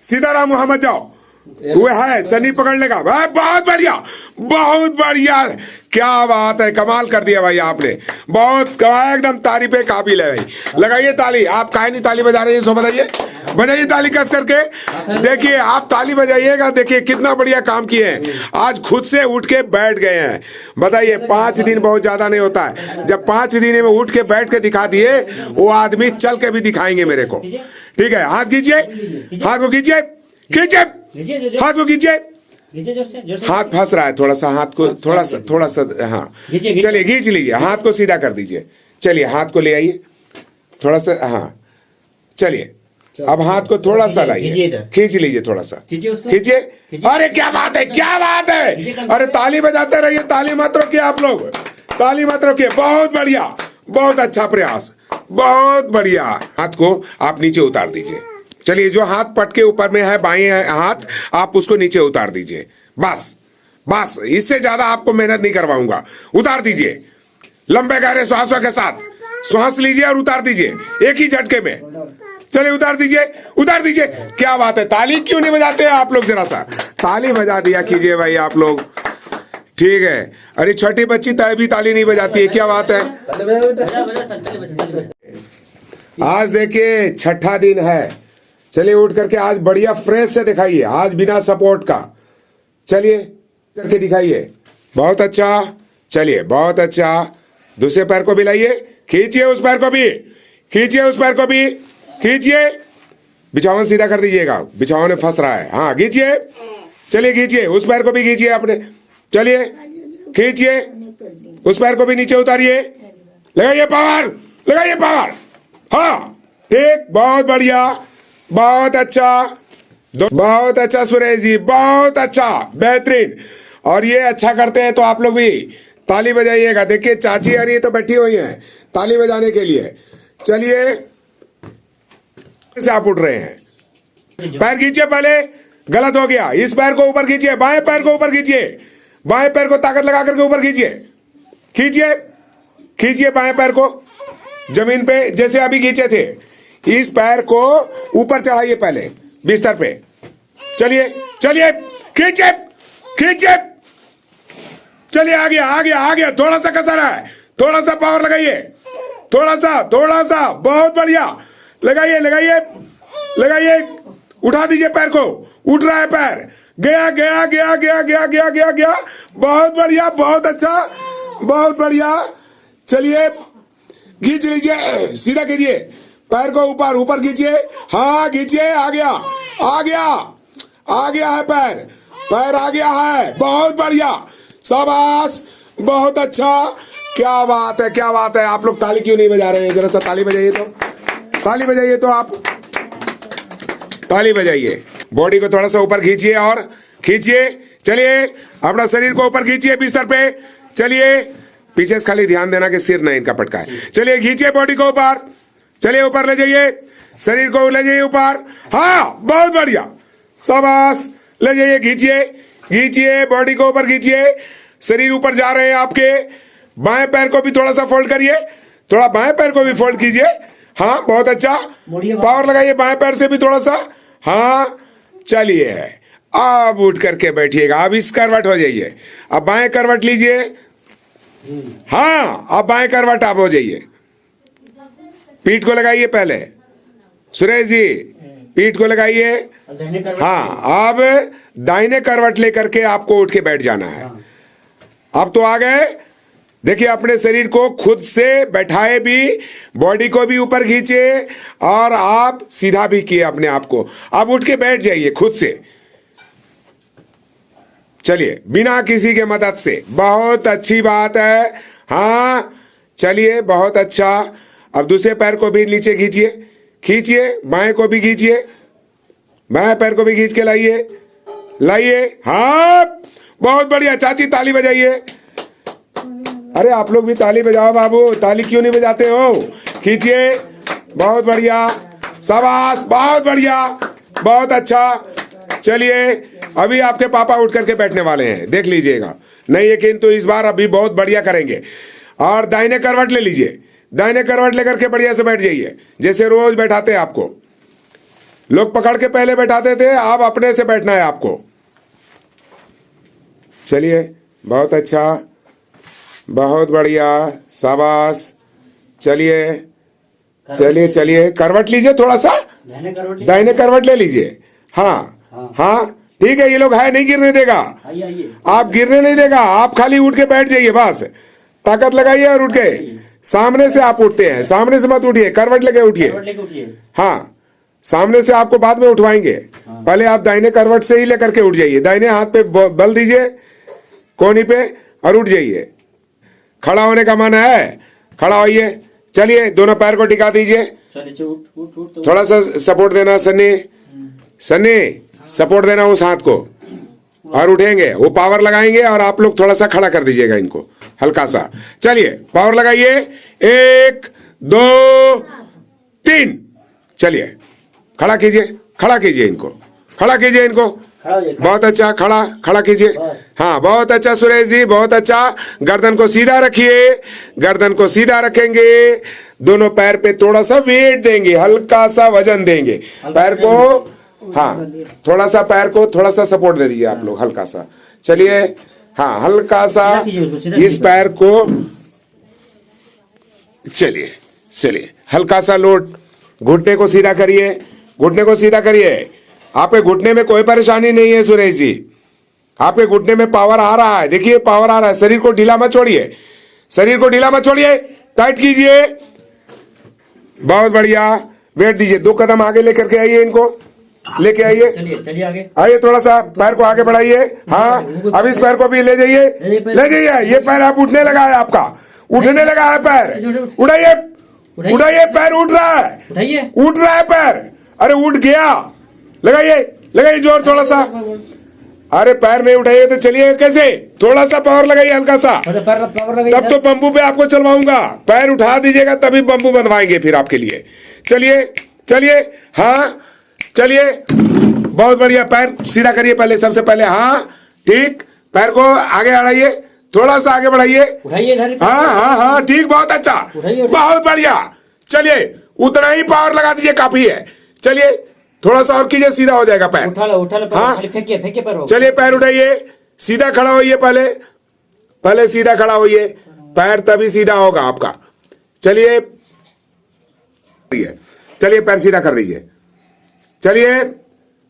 [SPEAKER 1] सीताराम मोहम्मद जाओ, वो है सनी पकड़ लेगा, बहुत बढ़िया, बहुत बढ़िया, क्या बात है, कमाल कर दिया भाई आपने, बहुत कमाल, एकदम तारीफे काबिल है भाई। लगाइए ताली, आप काहे नहीं ताली बजा रहे हैं, सो बताइए, बजाइए ताली कस करके। देखिए आप ताली बजाइएगा, देखिए कितना बढ़िया काम किए हैं, आज खुद से उठ के बैठ गए हैं। बताइए 5 दिन बहुत ज्यादा नहीं होता है, जब 5 दिन में उठ के बैठ के दिखा दिए, वो आदमी चल के भी दिखाएंगे मेरे को। ठीक है, हाथ खींचिए, हाथ को खींचिए, खींचिए, हाथ को खींचिए, हाथ फंस रहा है थोड़ा सा, हाथ को थोड़ा सा हाँ चलिए खींच लीजिए, हाथ को सीधा कर दीजिए। चलिए हाथ को ले आइए थोड़ा सा, हाँ चलिए अब हाथ को थोड़ा सा लाइए, खींच लीजिए थोड़ा सा, खींचिए। अरे क्या बात है, क्या बात है, अरे ताली बजाते रहिए, ताली मत रोकिए आप लोग, ताली मत रोकिए, बहुत बढ़िया, बहुत अच्छा प्रयास, बहुत बढ़िया। हाथ को आप नीचे उतार दीजिए, चलिए जो हाथ पट के ऊपर में है बाएं हाथ, आप उसको नीचे उतार दीजिए, बस बस, इससे ज्यादा आपको मेहनत नहीं करवाऊंगा। उतार दीजिए, लंबे गहरे श्वासों के साथ श्वास लीजिए और उतार दीजिए एक ही झटके में। चलिए उतार दीजिए, उतार दीजिए, क्या बात है, ताली क्यों नहीं बजाते हैं आप लोग, जरा सा ताली बजा दिया कीजिए भाई आप लोग। ठीक है, अरे छोटी बच्ची भी ताली नहीं बजाती है, क्या बात है। आज देखिए 6ठा दिन है, चलिए उठ करके आज बढ़िया फ्रेश से दिखाइए, आज बिना सपोर्ट का, चलिए करके दिखाइए, बहुत अच्छा। चलिए बहुत अच्छा, दूसरे पैर को भी लाइए, खींचिए उस पैर को भी, खींचिए उस पैर को भी, खींचिए, बिछावन सीधा कर दीजिएगा, बिछावन में फंस रहा है, हाँ खींचिए, चलिए खींचिए, उस पैर को भी खींचिए अपने, चलिए खींचिए, उस पैर को भी नीचे उतारिए, लगाइए पावर, लगाइए पावर, हाँ ठीक, बहुत बढ़िया, बहुत अच्छा, बहुत अच्छा सुरेश जी, बहुत अच्छा, बेहतरीन। और ये अच्छा करते हैं तो आप लोग भी ताली बजाइएगा। देखिए चाची आ रही है तो बैठी हुई है ताली बजाने के लिए। चलिए से आप उठ रहे हैं, पैर खींचिए, पहले गलत हो गया, इस पैर को ऊपर खींचिए, बाएं पैर को ऊपर खींचिए, बाएं पैर को ताकत लगा करके ऊपर खींचिए, खींचिए खींचिए बाएं पैर को जमीन पे जैसे अभी खींचे थे। इस पैर को ऊपर चढ़ाइए पहले बिस्तर पे। चलिए चलिए खींचे खींचे, चलिए आ गया आ गया आ गया। थोड़ा सा कसा रहा है, थोड़ा सा पावर लगाइए, थोड़ा सा, बहुत बढ़िया। लगाइए लगाइए लगाइए, उठा दीजिए पैर को, उठ रहा है पैर, गया गया गया गया गया गया गया गया। बहुत बढ़िया, बहुत अच्छा, बहुत बढ़िया। चलिए खींच लीजिए, सीधा कीजिए पैर को, ऊपर ऊपर खींचिए, हाँ खींचिए, आ गया आ गया आ गया है पैर, पैर आ गया है, बहुत बढ़िया, शाबाश, बहुत अच्छा। क्या बात है, क्या बात है। आप लोग ताली क्यों नहीं बजा रहे हैं? जरा सा ताली बजाइए तो, ताली बजाइए तो, आप ताली बजाइए। बॉडी को थोड़ा सा ऊपर खींचिए और खींचिए। चलिए अपना शरीर को ऊपर खींचिए बिस्तर पे। चलिए पीछे से खाली ध्यान देना कि सिर नहीं इनका पटका है। चलिए खींचिए बॉडी को ऊपर, चलिए ऊपर ले जाइए, शरीर को ले जाइए ऊपर, हाँ बहुत बढ़िया, शाबाश, ले जाइए, खींचिए खींचिए, बॉडी को ऊपर खींचिए, शरीर ऊपर जा रहे हैं आपके। बाएं पैर को भी थोड़ा सा फोल्ड करिए, थोड़ा बाएं पैर को भी फोल्ड कीजिए, हाँ बहुत अच्छा, पावर लगाइए बाएं पैर से भी थोड़ा सा, हाँ। चलिए अब उठ करके बैठिएगा, अब इस करवट हो जाइए, अब बाएं करवट लीजिए, हाँ अब बाएं करवट आप हो जाइए। पीठ को लगाइए पहले, सुरेश जी पीठ को लगाइए, हाँ अब दाहिने करवट लेकर के आपको उठ के बैठ जाना है। अब तो आ गए, देखिए अपने शरीर को खुद से बैठाए भी, बॉडी को भी ऊपर खींचे और आप सीधा भी किए अपने आप को। अब उठ के बैठ जाइए खुद से, चलिए बिना किसी के मदद से, बहुत अच्छी बात है, हाँ चलिए बहुत अच्छा। अब दूसरे पैर को भी नीचे खींचिए, खींचिए, बाएं को भी खींचिए, बाएं पैर को भी खींच के लाइए लाइए, हाँ बहुत बढ़िया। चाची ताली बजाइए, अरे आप लोग भी ताली बजाओ बाबू, ताली क्यों नहीं बजाते हो? खींचिए, बहुत बढ़िया, शाबाश, बहुत बढ़िया, बहुत अच्छा। चलिए अभी आपके पापा उठ करके बैठने वाले हैं, देख लीजिएगा, नहीं है किंतु इस बार अभी बहुत बढ़िया करेंगे। और दाहिने करवट ले लीजिए, दाहिने करवट लेकर के बढ़िया से बैठ जाइए, जैसे रोज बैठाते हैं आपको लोग, पकड़ के पहले बैठाते थे, आप अपने से बैठना है आपको। चलिए बहुत अच्छा, बहुत बढ़िया, शाबाश। चलिए चलिए चलिए, करवट लीजिए थोड़ा सा, दाहिने करवट ले लीजिए, हाँ हाँ ठीक है। ये लोग है नहीं गिरने देगा, आप गिरने नहीं देगा, आप खाली उठ के बैठ जाइए, बस ताकत लगाइए और उठ के सामने से आप उठते हैं, सामने से मत उठिए, करवट लेके उठिए, हाँ सामने से आपको बाद में उठवाएंगे, पहले आप दाहिने करवट से ही लेकर के उठ जाइए, दाहिने हाथ पे बल दीजिए कोहनी पे और उठ जाइए। खड़ा होने का मन है, खड़ा होइए, चलिए दोनों पैर को टिका दीजिए, थोड़ा सा सपोर्ट देना सन्नी, सन्नी सपोर्ट देना उस हाथ को, और उठेंगे, वो पावर लगाएंगे और आप लोग थोड़ा सा खड़ा कर दीजिएगा इनको हल्का सा। चलिए पावर लगाइए, 1 2 3, चलिए खड़ा कीजिए, खड़ा कीजिए इनको, खड़ा कीजिए इनको, बहुत अच्छा, खड़ा खड़ा कीजिए, हाँ बहुत अच्छा सुरेश जी, बहुत अच्छा। गर्दन को सीधा रखिए, गर्दन को सीधा रखेंगे, दोनों पैर पे थोड़ा सा वेट देंगे, हल्का सा वजन देंगे पैर को, हाँ थोड़ा सा पैर को थोड़ा सा सपोर्ट दे दीजिए आप लोग, हल्का सा। चलिए हाँ हल्का सा इस पैर को, चलिए चलिए हल्का सा लोड, घुटने को सीधा करिए, घुटने को सीधा करिए। आपके घुटने में कोई परेशानी नहीं है सुरेश जी, आपके घुटने में पावर आ रहा है, देखिए पावर आ रहा है। शरीर को ढीला मत छोड़िए, शरीर को ढीला मत छोड़िए, टाइट कीजिए, बहुत बढ़िया। वेट दीजिए, 2 कदम आगे लेकर के आइए, इनको लेके आइए,
[SPEAKER 3] चलिए आगे
[SPEAKER 1] आइए, थोड़ा सा पैर को आगे बढ़ाइए, हाँ अब इस पैर को भी ले जाइए, ले जाइए। ये पैर आप उठने लगा है, आपका उठने लगा है पैर, उठाइए उठाइए, पैर उठ रहा है, उठ रहा है पैर, अरे उठ गया, लगाइए लगाइए जोर थोड़ा सा, अरे पैर नहीं उठाइए तो चलिए कैसे, थोड़ा सा पावर लगाइए हल्का सा, तब तो बम्बू पे आपको चलवाऊंगा। पैर उठा दीजिएगा तभी बम्बू बंधवाएंगे फिर आपके लिए। चलिए चलिए, हाँ चलिए, बहुत बढ़िया। पैर सीधा करिए पहले, सबसे पहले, हाँ ठीक। पैर को आगे बढ़ाइए, थोड़ा सा आगे बढ़ाइए, हाँ हाँ हाँ ठीक, बहुत अच्छा, बहुत बढ़िया। चलिए उतना ही पावर लगा दीजिए, काफी है। चलिए थोड़ा सा और कीजिए, सीधा हो जाएगा पैर। हाँ चलिए पैर उठाइए, सीधा खड़ा होइए, पहले सीधा खड़ा होइए, पैर तभी सीधा होगा आपका। चलिए चलिए पैर सीधा कर दीजिए, चलिए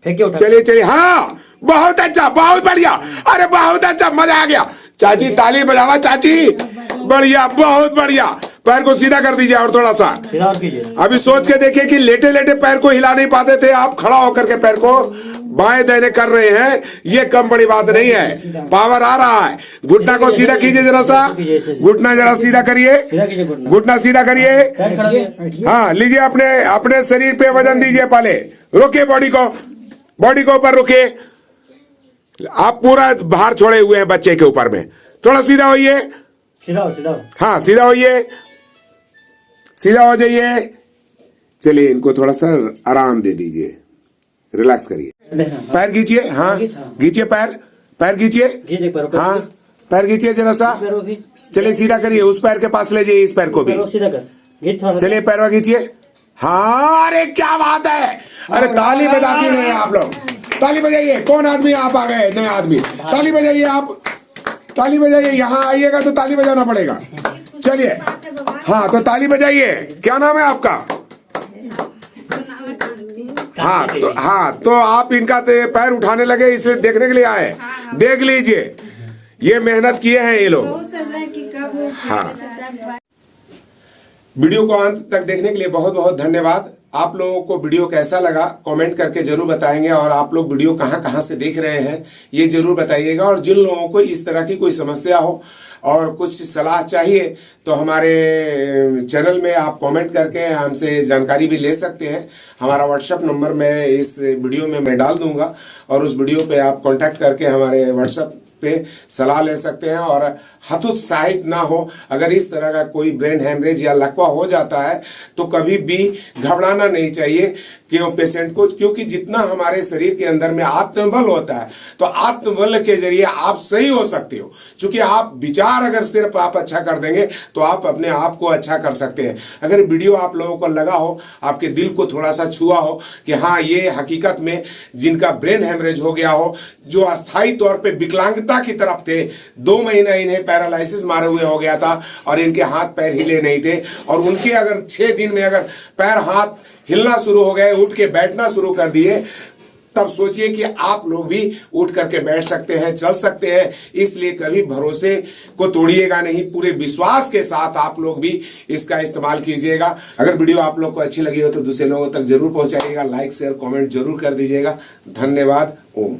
[SPEAKER 1] चलिए चलिए, हाँ बहुत अच्छा, बहुत बढ़िया, अरे बहुत अच्छा, मजा आ गया। चाची ताली बजावा चाची, बढ़िया, बहुत बढ़िया। पैर को सीधा कर दीजिए और थोड़ा सा। अभी सोच के देखिए कि लेटे लेटे पैर को हिला नहीं पाते थे, आप खड़ा होकर के पैर को बाएं दाएं कर रहे हैं, ये कम बड़ी बात नहीं है, पावर आ रहा है। घुटना को सीधा कीजिए जरा सा, घुटना जरा सीधा करिए, घुटना सीधा करिए। हाँ लीजिए, अपने अपने शरीर पे वजन दीजिए, पहले रोकिए बॉडी को ऊपर रोकिए। आप पूरा भार छोड़े हुए हैं बच्चे के ऊपर में, थोड़ा सीधा होइए, हाँ सीधा होइए, सीधा हो जाइए। चलिए इनको थोड़ा सा आराम दे दीजिए, रिलैक्स करिए। पैर खींचिए, हाँ खींचिए, पैर खींचिए, हाँ पैर खींचिए जरा सा। चलिए सीधा करिए, उस पैर के पास ले जाइए, इस पैर को भी चलिए, पैरवा खींचिए। हाँ अरे क्या बात है, अरे ताली बजाती रहे आप लोग, ताली बजाइए। कौन आदमी, आप आ गए नए आदमी, ताली बजाइए, आप ताली बजाइए, यहाँ आइएगा तो ताली बजाना पड़ेगा। चलिए हाँ तो ताली बजाइए। क्या नाम है आपका? हाँ तो आप इनका पैर उठाने लगे, इसलिए देखने के लिए आए, देख लीजिए, ये मेहनत किए हैं ये लोग। हाँ वीडियो को अंत तक देखने के लिए बहुत बहुत धन्यवाद। आप लोगों को वीडियो कैसा लगा कमेंट करके जरूर बताएंगे, और आप लोग वीडियो कहाँ कहाँ से देख रहे हैं ये जरूर बताइएगा। और जिन लोगों को इस तरह की कोई समस्या हो और कुछ सलाह चाहिए तो हमारे चैनल में आप कमेंट करके हमसे जानकारी भी ले सकते हैं। हमारा व्हाट्सएप नंबर मैं इस वीडियो में मैं डाल दूंगा, और उस वीडियो पे आप कांटेक्ट करके हमारे व्हाट्सएप पे सलाह ले सकते हैं। और हतोत्साहित ना हो, अगर इस तरह का कोई ब्रेन हेमरेज या लकवा हो जाता है तो कभी भी घबराना नहीं चाहिए क्यों पेशेंट को, क्योंकि जितना हमारे शरीर के अंदर में आत्मबल होता है तो आत्मबल के जरिए आप सही हो सकते हो। क्योंकि आप विचार अगर सिर्फ आप अच्छा कर देंगे तो आप अपने आप को अच्छा कर सकते हैं। अगर वीडियो आप लोगों को लगा हो, आपके दिल को थोड़ा सा छुआ हो कि हाँ ये हकीकत में जिनका ब्रेन हेमरेज हो गया हो, जो अस्थायी तौर पे विकलांगता की तरफ थे, 2 महीना इन्हें पैरालिसिस मारे हुए हो गया था और इनके हाथ पैर हिले नहीं थे, और उनके अगर 6 दिन में अगर पैर हाथ हिलना शुरू हो गए, उठ के बैठना शुरू कर दिए, तब सोचिए कि आप लोग भी उठ करके बैठ सकते हैं, चल सकते हैं। इसलिए कभी भरोसे को तोड़िएगा नहीं, पूरे विश्वास के साथ आप लोग भी इसका इस्तेमाल कीजिएगा। अगर वीडियो आप लोग को अच्छी लगी हो तो दूसरे लोगों तक जरूर पहुंचाइएगा, लाइक शेयर कमेंट जरूर कर दीजिएगा। धन्यवाद। ओम।